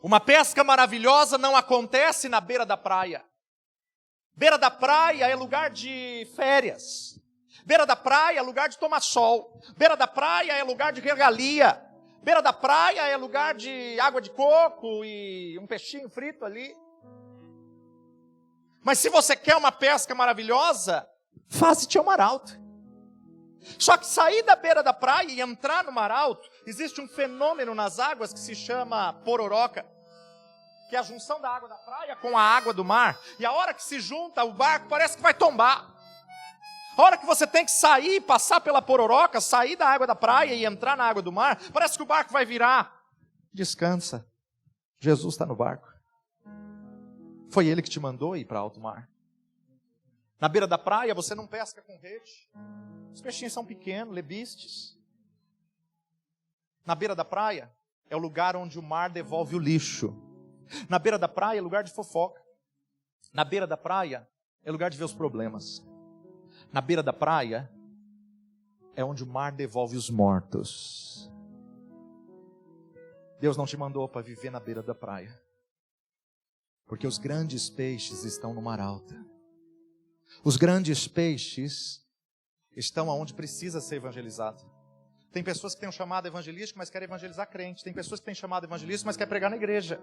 Uma pesca maravilhosa não acontece na beira da praia. Beira da praia é lugar de férias. Beira da praia é lugar de tomar sol. Beira da praia é lugar de regalia. Beira da praia é lugar de água de coco e um peixinho frito ali. Mas se você quer uma pesca maravilhosa, faze-te ao mar alto. Só que sair da beira da praia e entrar no mar alto, existe um fenômeno nas águas que se chama pororoca, que é a junção da água da praia com a água do mar. E a hora que se junta, o barco parece que vai tombar. A hora que você tem que sair, passar pela pororoca, sair da água da praia e entrar na água do mar, parece que o barco vai virar. Descansa. Jesus está no barco. Foi Ele que te mandou ir para alto mar. Na beira da praia você não pesca com rede. Os peixinhos são pequenos, lebistes. Na beira da praia é o lugar onde o mar devolve o lixo. Na beira da praia é lugar de fofoca. Na beira da praia é lugar de ver os problemas. Na beira da praia é onde o mar devolve os mortos. Deus não te mandou para viver na beira da praia, porque os grandes peixes estão no mar alto. Os grandes peixes estão onde precisa ser evangelizado. Tem pessoas que têm um chamado evangelístico, mas querem evangelizar crente. Tem pessoas que têm chamado evangelístico, mas querem pregar na igreja.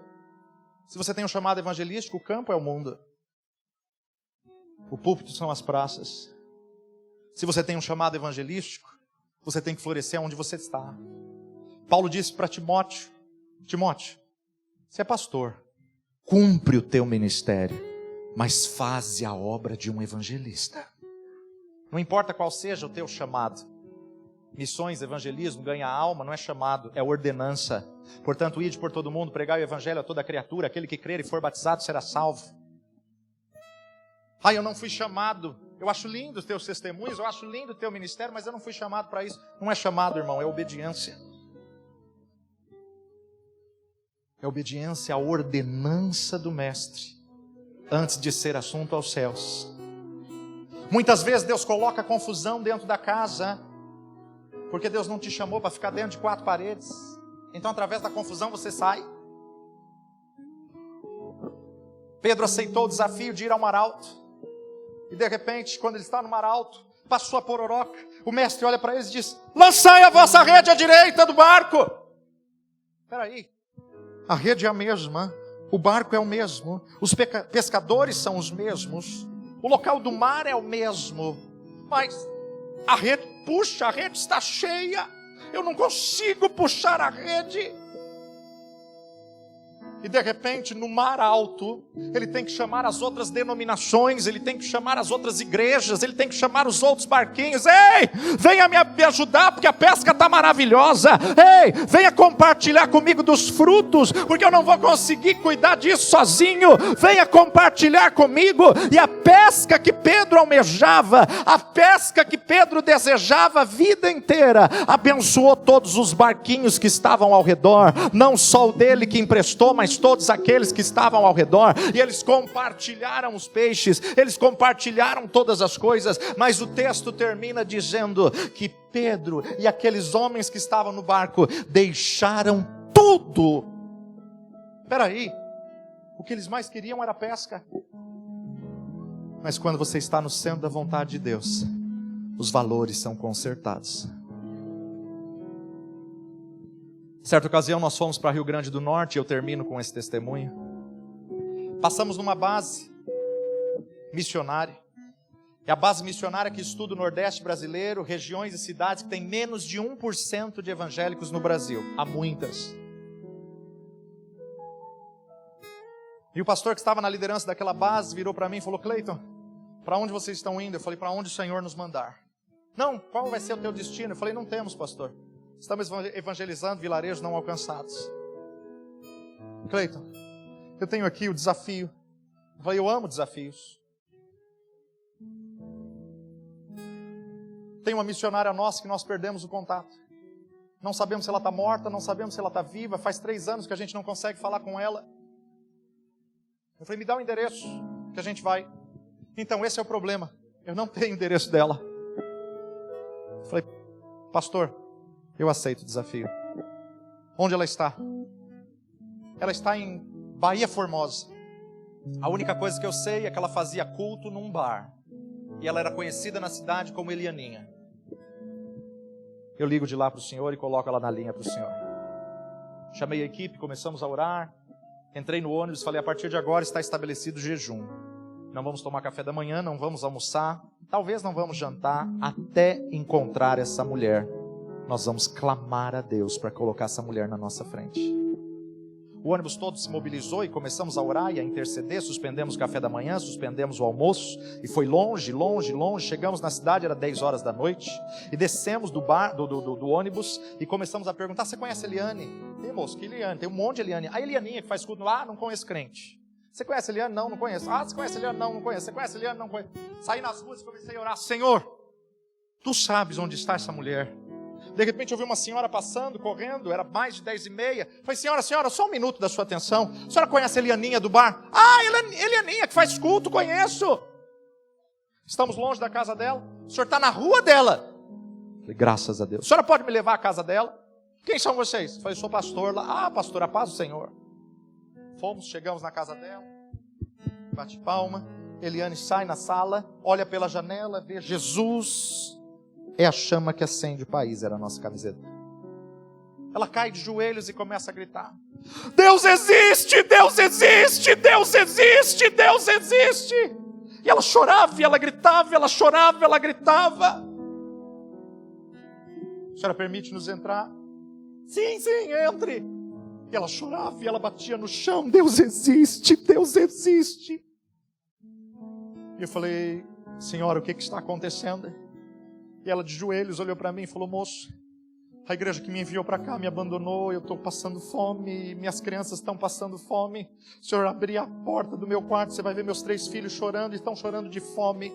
Se você tem um chamado evangelístico, o campo é o mundo. O púlpito são as praças. Se você tem um chamado evangelístico, você tem que florescer onde você está. Paulo disse para Timóteo: Timóteo, você é pastor, cumpre o teu ministério, mas faze a obra de um evangelista. Não importa qual seja o teu chamado. Missões, evangelismo, ganha alma, não é chamado, é ordenança. Portanto, ide por todo mundo, pregai o evangelho a toda criatura. Aquele que crer e for batizado será salvo. Eu não fui chamado. Eu acho lindo os teus testemunhos, eu acho lindo o teu ministério, mas eu não fui chamado para isso. Não é chamado, irmão, é obediência. É obediência à ordenança do mestre, antes de ser assunto aos céus. Muitas vezes Deus coloca confusão dentro da casa, porque Deus não te chamou para ficar dentro de 4 paredes. Então, através da confusão, você sai. Pedro aceitou o desafio de ir ao mar alto. E de repente, quando ele está no mar alto, passou a pororoca. O mestre olha para eles e diz: lançai a vossa rede à direita do barco. Espera aí. A rede é a mesma. O barco é o mesmo. Os pescadores são os mesmos. O local do mar é o mesmo. Mas a rede puxa, a rede está cheia. Eu não consigo puxar a rede. E de repente, no mar alto, ele tem que chamar as outras denominações, ele tem que chamar as outras igrejas, ele tem que chamar os outros barquinhos. Ei, venha me ajudar, porque a pesca está maravilhosa. Ei, venha compartilhar comigo dos frutos, porque eu não vou conseguir cuidar disso sozinho. Venha compartilhar comigo. E a pesca que Pedro almejava, a pesca que Pedro desejava a vida inteira, abençoou todos os barquinhos que estavam ao redor. Não só o dele que emprestou, mas todos aqueles que estavam ao redor. E eles compartilharam os peixes, eles compartilharam todas as coisas. Mas o texto termina dizendo que Pedro e aqueles homens que estavam no barco deixaram tudo. Espera aí, o que eles mais queriam era pesca. Mas quando você está no centro da vontade de Deus, os valores são consertados. Certa ocasião nós fomos para Rio Grande do Norte, e eu termino com esse testemunho. Passamos numa base missionária. É a base missionária que estuda o Nordeste brasileiro, regiões e cidades que têm menos de 1% de evangélicos no Brasil. Há muitas. E o pastor que estava na liderança daquela base virou para mim e falou: Cleiton, para onde vocês estão indo? Eu falei: para onde o Senhor nos mandar. Não, qual vai ser o teu destino? Eu falei: não temos, pastor. Estamos evangelizando vilarejos não alcançados. Cleiton, eu tenho aqui o desafio. Eu falei: eu amo desafios. Tem uma missionária nossa que nós perdemos o contato. Não sabemos se ela está morta, não sabemos se ela está viva. Faz 3 anos que a gente não consegue falar com ela. Eu falei: me dá o endereço que a gente vai. Então, esse é o problema. Eu não tenho o endereço dela. Eu falei: pastor, eu aceito o desafio. Onde ela está? Ela está em Bahia Formosa. A única coisa que eu sei é que ela fazia culto num bar. E ela era conhecida na cidade como Elianinha. Eu ligo de lá para o senhor e coloco ela na linha para o senhor. Chamei a equipe, começamos a orar. Entrei no ônibus e falei: a partir de agora está estabelecido jejum. Não vamos tomar café da manhã, não vamos almoçar. Talvez não vamos jantar até encontrar essa mulher. Nós vamos clamar a Deus para colocar essa mulher na nossa frente. O ônibus todo se mobilizou e começamos a orar e a interceder. Suspendemos o café da manhã, suspendemos o almoço. E foi longe, longe, longe. Chegamos na cidade, era 10 horas da noite. E descemos do ônibus e começamos a perguntar: você conhece a Eliane? Tem, moço, que Eliane? Tem um monte de Eliane. A Elianinha que faz culto lá, não conheço crente. Você conhece a Eliane? Não, não conheço. Ah, você conhece a Eliane? Não, não conheço. Você conhece a Eliane? Não conheço. Saí nas ruas e comecei a orar: Senhor, Tu sabes onde está essa mulher. De repente eu vi uma senhora passando, correndo, era mais de 10h30. Falei, senhora, só um minuto da sua atenção. A senhora conhece a Elianinha do bar? Ah, Elianinha que faz culto, conheço. Estamos longe da casa dela. O senhor está na rua dela. Falei, graças a Deus. A senhora pode me levar à casa dela? Quem são vocês? Falei, sou pastor lá. Ah, pastor, a paz do Senhor. Fomos, chegamos na casa dela. Bate palma. Eliane sai na sala, olha pela janela, vê Jesus. É a chama que acende o país, era a nossa camiseta. Ela cai de joelhos e começa a gritar: Deus existe, Deus existe, Deus existe, Deus existe. E ela chorava, e ela gritava, ela chorava, ela gritava. A senhora permite-nos entrar? Sim, entre. E ela chorava, e ela batia no chão: Deus existe, Deus existe. E eu falei: senhora, o que está acontecendo? E ela de joelhos olhou para mim e falou: moço, a igreja que me enviou para cá me abandonou, eu estou passando fome, minhas crianças estão passando fome. O senhor abrir a porta do meu quarto, você vai ver meus 3 filhos chorando, estão chorando de fome.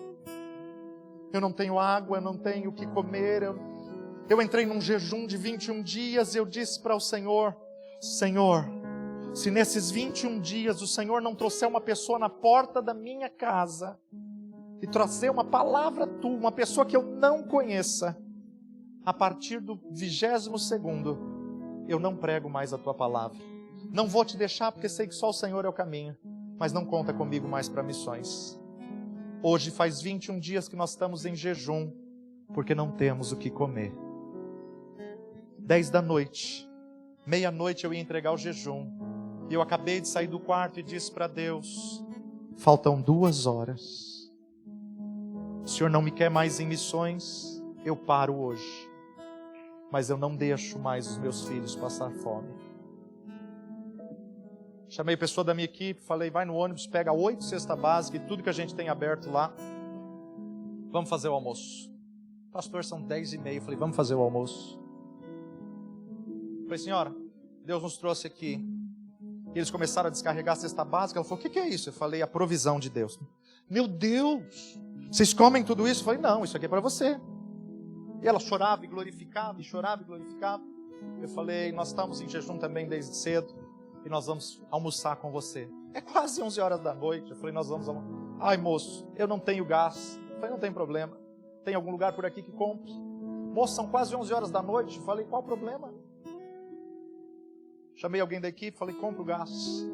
Eu não tenho água, eu não tenho o que comer. Eu entrei num jejum de 21 dias e eu disse para o Senhor: Senhor, se nesses 21 dias o Senhor não trouxer uma pessoa na porta da minha casa e trazer uma palavra tua, uma pessoa que eu não conheça, a partir do 22º, eu não prego mais a tua palavra. Não vou te deixar porque sei que só o Senhor é o caminho, mas não conta comigo mais para missões. Hoje faz 21 dias que nós estamos em jejum, porque não temos o que comer. 10 da noite, meia-noite eu ia entregar o jejum, e eu acabei de sair do quarto e disse para Deus: faltam 2 horas. O Senhor não me quer mais em missões, eu paro hoje. Mas eu não deixo mais os meus filhos passar fome. Chamei a pessoa da minha equipe, falei: vai no ônibus, pega 8 cestas básicas e tudo que a gente tem aberto lá. Vamos fazer o almoço. Pastor, são 10h30. Falei: vamos fazer o almoço. Falei: senhora, Deus nos trouxe aqui. E eles começaram a descarregar a cesta básica. Ela falou: o que é isso? Eu falei: a provisão de Deus. Meu Deus, vocês comem tudo isso? Eu falei: não, isso aqui é para você. E ela chorava e glorificava, e chorava e glorificava. Eu falei: nós estamos em jejum também desde cedo, e nós vamos almoçar com você. É quase 11 horas da noite. Eu falei: nós vamos almoçar. Ai, moço, eu não tenho gás. Eu falei: não tem problema. Tem algum lugar por aqui que compre? Moço, são quase 11 horas da noite. Eu falei: qual o problema? Chamei alguém da equipe, falei: compra o gás.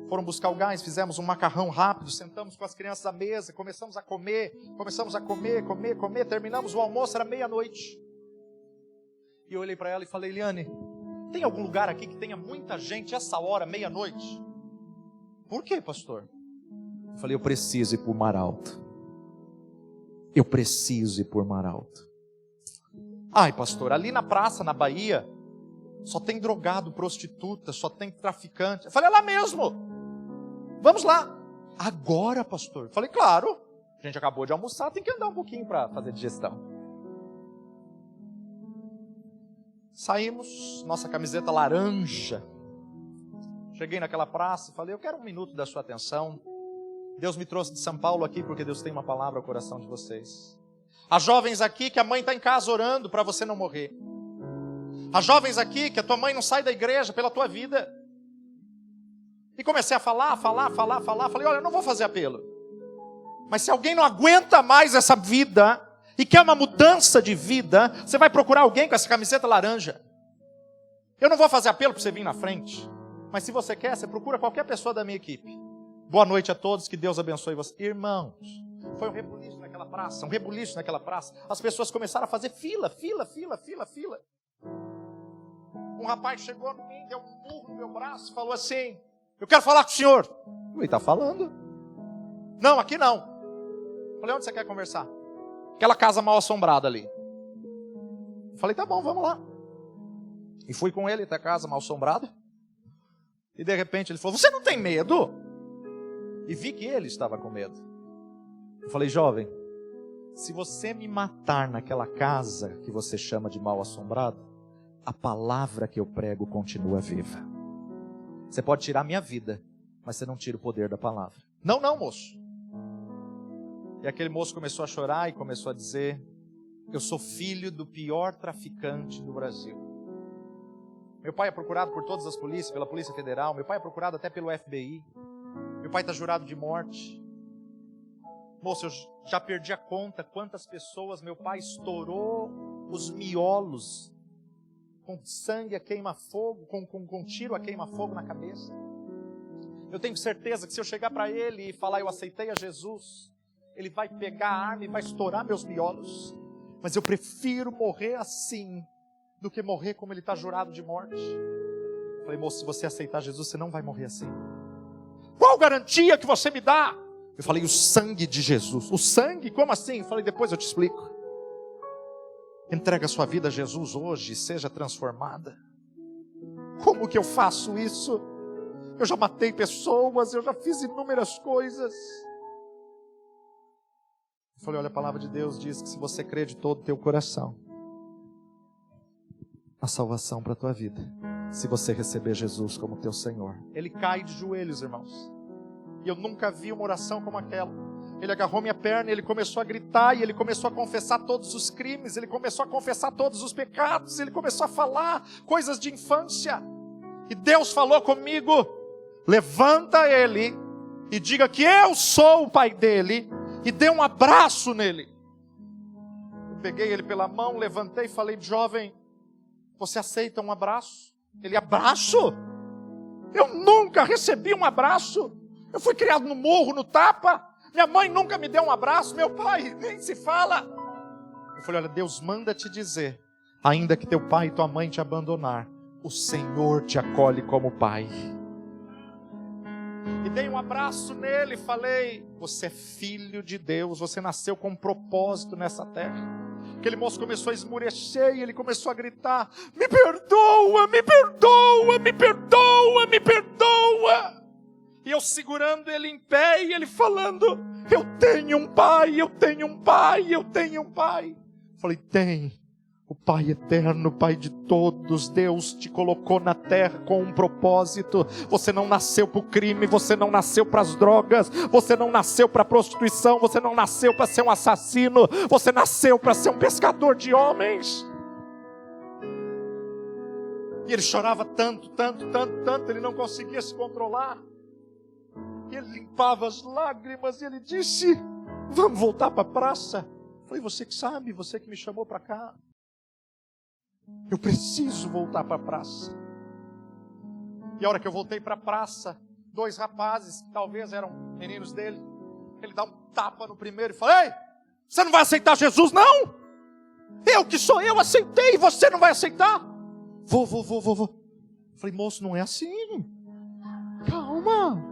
Foram buscar o gás, fizemos um macarrão rápido, sentamos com as crianças à mesa, começamos a comer, terminamos o almoço, era meia-noite. E eu olhei para ela e falei: Eliane, tem algum lugar aqui que tenha muita gente essa hora, meia-noite? Por quê, pastor? Eu falei: eu preciso ir para o Mar Alto. Eu preciso ir para o Mar Alto. Ai, pastor, ali na praça, na Bahia, só tem drogado, prostituta, só tem traficante. Eu falei: é lá mesmo. Vamos lá. Agora, pastor? Eu falei: claro. A gente acabou de almoçar, tem que andar um pouquinho para fazer digestão. Saímos, nossa camiseta laranja. Cheguei naquela praça e falei: eu quero 1 minuto da sua atenção. Deus me trouxe de São Paulo aqui porque Deus tem uma palavra ao coração de vocês. As jovens aqui que a mãe está em casa orando para você não morrer. As jovens aqui que a tua mãe não sai da igreja pela tua vida. E comecei a falar. Falei: olha, eu não vou fazer apelo. Mas se alguém não aguenta mais essa vida e quer uma mudança de vida, você vai procurar alguém com essa camiseta laranja. Eu não vou fazer apelo para você vir na frente. Mas se você quer, você procura qualquer pessoa da minha equipe. Boa noite a todos, que Deus abençoe você. Irmãos, foi um rebuliço naquela praça. As pessoas começaram a fazer fila. Um rapaz chegou em mim, deu um murro no meu braço e falou assim: eu quero falar com o senhor. Ele está falando. Não, aqui não. Falei: onde você quer conversar? Aquela casa mal assombrada ali. Falei: tá bom, vamos lá. E fui com ele até a casa mal assombrada. E de repente ele falou: você não tem medo? E vi que ele estava com medo. Eu falei: jovem, se você me matar naquela casa que você chama de mal assombrado, a palavra que eu prego continua viva. Você pode tirar minha vida, mas você não tira o poder da palavra. Não, moço. E aquele moço começou a chorar e começou a dizer: Eu sou filho do pior traficante do Brasil. Meu pai é procurado por todas as polícias, pela Polícia Federal. Meu pai é procurado até pelo FBI. Meu pai está jurado de morte. Moço, eu já perdi a conta quantas pessoas meu pai estourou os miolos com sangue a queima-fogo, com tiro a queima-fogo na cabeça. Eu tenho certeza que se eu chegar para ele e falar eu aceitei a Jesus, ele vai pegar a arma e vai estourar meus miolos. Mas eu prefiro morrer assim do que morrer como ele está jurado de morte. Eu falei, moço, se você aceitar Jesus, você não vai morrer assim. Qual garantia que você me dá? Eu falei, o sangue de Jesus. O sangue? Como assim? Eu falei, depois eu te explico. Entrega a sua vida a Jesus hoje e seja transformada. Como que eu faço isso? Eu já matei pessoas, eu já fiz inúmeras coisas. Eu falei, olha, a palavra de Deus diz que se você crer de todo o teu coração, a salvação para a tua vida, se você receber Jesus como teu Senhor. Ele cai de joelhos, irmãos. E eu nunca vi uma oração como aquela. Ele agarrou minha perna e ele começou a gritar, e ele começou a confessar todos os crimes, ele começou a confessar todos os pecados, ele começou a falar coisas de infância. E Deus falou comigo, levanta ele e diga que eu sou o pai dele, e dê um abraço nele. Eu peguei ele pela mão, levantei e falei, jovem, você aceita um abraço? Ele, abraço? Eu nunca recebi um abraço. Eu fui criado no morro, no tapa. Minha mãe nunca me deu um abraço. Meu pai nem se fala. Eu falei, olha, Deus manda te dizer, ainda que teu pai e tua mãe te abandonar, o Senhor te acolhe como pai. E dei um abraço nele e falei, você é filho de Deus, você nasceu com um propósito nessa terra. Aquele moço começou a esmurecer e ele começou a gritar, me perdoa, me perdoa, me perdoa, me perdoa. E eu segurando ele em pé e ele falando, eu tenho um pai, eu tenho um pai, eu tenho um pai. Falei, tem. O Pai eterno, Pai de todos, Deus te colocou na terra com um propósito. Você não nasceu para o crime, você não nasceu para as drogas, você não nasceu para a prostituição, você não nasceu para ser um assassino, você nasceu para ser um pescador de homens. E ele chorava tanto, ele não conseguia se controlar. E ele limpava as lágrimas e ele disse, vamos voltar para a praça. Eu falei, você que sabe, você que me chamou para cá. Eu preciso voltar para a praça. E a hora que eu voltei para a praça, 2 rapazes, que talvez eram meninos dele, ele dá um tapa no primeiro e fala, ei, você não vai aceitar Jesus não? Eu que sou eu aceitei, você não vai aceitar? Vou. Falei, moço, não é assim. Calma.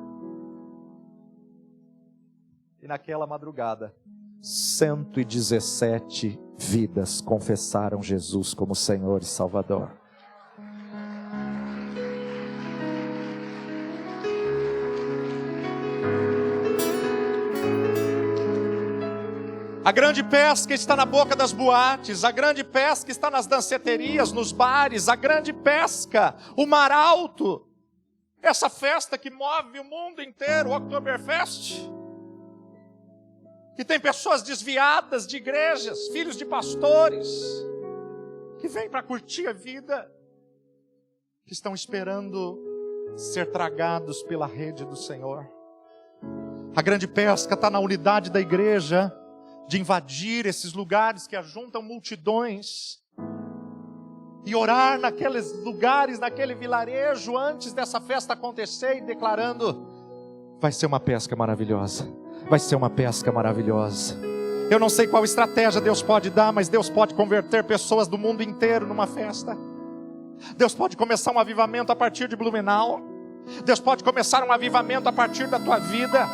E naquela madrugada, 117 vidas confessaram Jesus como Senhor e Salvador. A grande pesca está na boca das boates, a grande pesca está nas danceterias, nos bares, a grande pesca, o Mar Alto, essa festa que move o mundo inteiro, o Oktoberfest. Que tem pessoas desviadas de igrejas, filhos de pastores, que vêm para curtir a vida, que estão esperando ser tragados pela rede do Senhor. A grande pesca está na unidade da igreja, de invadir esses lugares que ajuntam multidões, e orar naqueles lugares, naquele vilarejo, antes dessa festa acontecer, e declarando, vai ser uma pesca maravilhosa. Vai ser uma pesca maravilhosa. Eu não sei qual estratégia Deus pode dar, mas Deus pode converter pessoas do mundo inteiro numa festa. Deus pode começar um avivamento a partir de Blumenau. Deus pode começar um avivamento a partir da tua vida.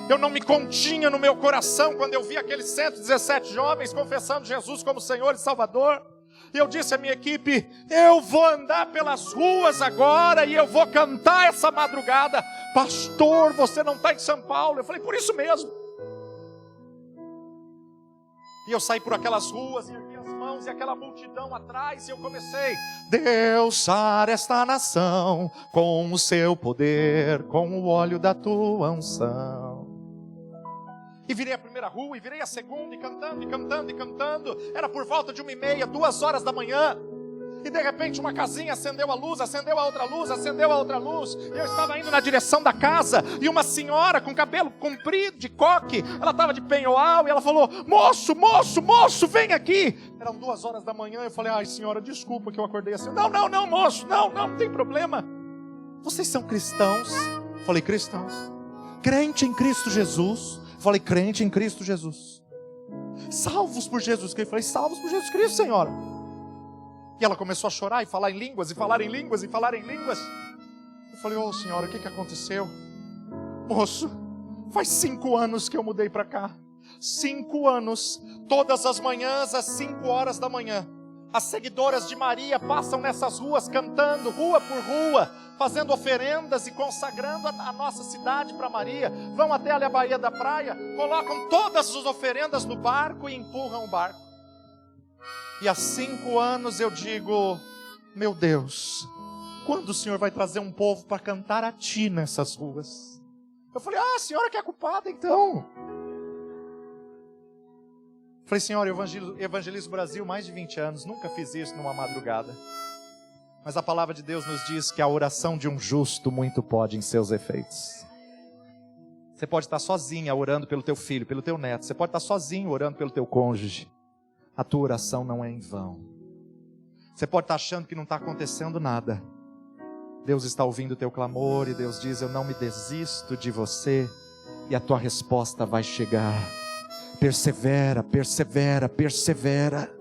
Eu não me continha no meu coração quando eu vi aqueles 117 jovens confessando Jesus como Senhor e Salvador. E eu disse à minha equipe, eu vou andar pelas ruas agora e eu vou cantar essa madrugada. Pastor, você não está em São Paulo. Eu falei, por isso mesmo. E eu saí por aquelas ruas e ergui as mãos e aquela multidão atrás. E eu comecei, Deus sara esta nação com o seu poder, com o óleo da tua unção. E virei a primeira rua, e virei a segunda, e cantando, e cantando, e cantando. Era por volta de 1h30, 2h da manhã. E de repente uma casinha acendeu a luz, acendeu a outra luz, acendeu a outra luz. E eu estava indo na direção da casa, e uma senhora com cabelo comprido, de coque, ela estava de penhoal, e ela falou: moço, moço, moço, vem aqui. Eram 2h da manhã, eu falei: ai senhora, desculpa que eu acordei assim. Não, não, não, moço, não, não tem problema. Vocês são cristãos? Falei: cristãos. Crente em Cristo Jesus? Falei: crente em Cristo Jesus. Salvos por Jesus Cristo? Falei: salvos por Jesus Cristo, senhora. E ela começou a chorar e falar em línguas, e falar em línguas, e falar em línguas. Eu falei: ô senhora, o que aconteceu? Moço, faz 5 anos que eu mudei para cá. 5 anos, todas as manhãs às 5h da manhã, as seguidoras de Maria passam nessas ruas cantando, rua por rua, fazendo oferendas e consagrando a nossa cidade para Maria. Vão até ali a Baía da Praia, colocam todas as oferendas no barco e empurram o barco. E há 5 anos eu digo: meu Deus, quando o Senhor vai trazer um povo para cantar a Ti nessas ruas? Eu falei: ah, a senhora que é culpada então. Falei: senhora, eu evangelizo o Brasil mais de 20 anos, nunca fiz isso numa madrugada. Mas a palavra de Deus nos diz que a oração de um justo muito pode em seus efeitos. Você pode estar sozinha orando pelo teu filho, pelo teu neto. Você pode estar sozinho orando pelo teu cônjuge. A tua oração não é em vão. Você pode estar achando que não está acontecendo nada. Deus está ouvindo o teu clamor e Deus diz: eu não me desisto de você. E a tua resposta vai chegar. Persevera, persevera, persevera.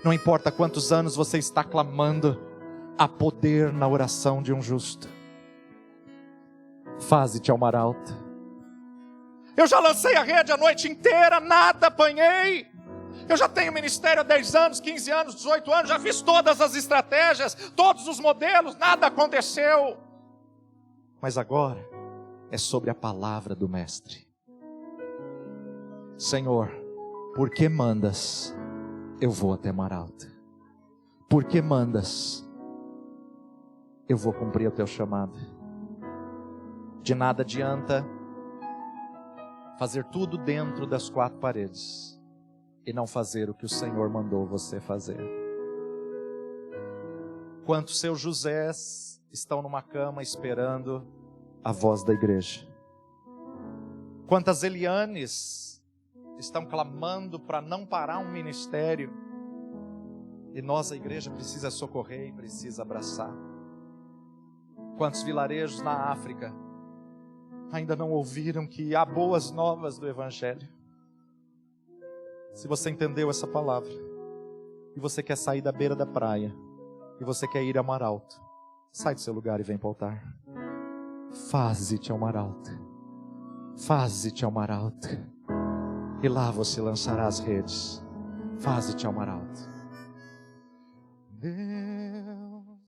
Não importa quantos anos você está clamando, há poder na oração de um justo. Faze-te ao mar alto. Eu já lancei a rede a noite inteira, nada apanhei. Eu já tenho ministério há 10 anos, 15 anos, 18 anos, já fiz todas as estratégias, todos os modelos, nada aconteceu. Mas agora é sobre a palavra do Mestre. Senhor, por que mandas? Eu vou até mar alto. Por que mandas? Eu vou cumprir o teu chamado. De nada adianta fazer tudo dentro das 4 paredes e não fazer o que o Senhor mandou você fazer. Quantos seus Josés estão numa cama esperando a voz da igreja? Quantas Elianes estão clamando para não parar um ministério? E nós, a igreja, precisa socorrer e precisa abraçar. Quantos vilarejos na África ainda não ouviram que há boas novas do Evangelho? Se você entendeu essa palavra, e você quer sair da beira da praia, e você quer ir ao mar alto, sai do seu lugar e vem para o altar. Faze-te ao mar alto. Faze-te ao mar alto. E lá você lançará as redes. Faze-te ao mar alto.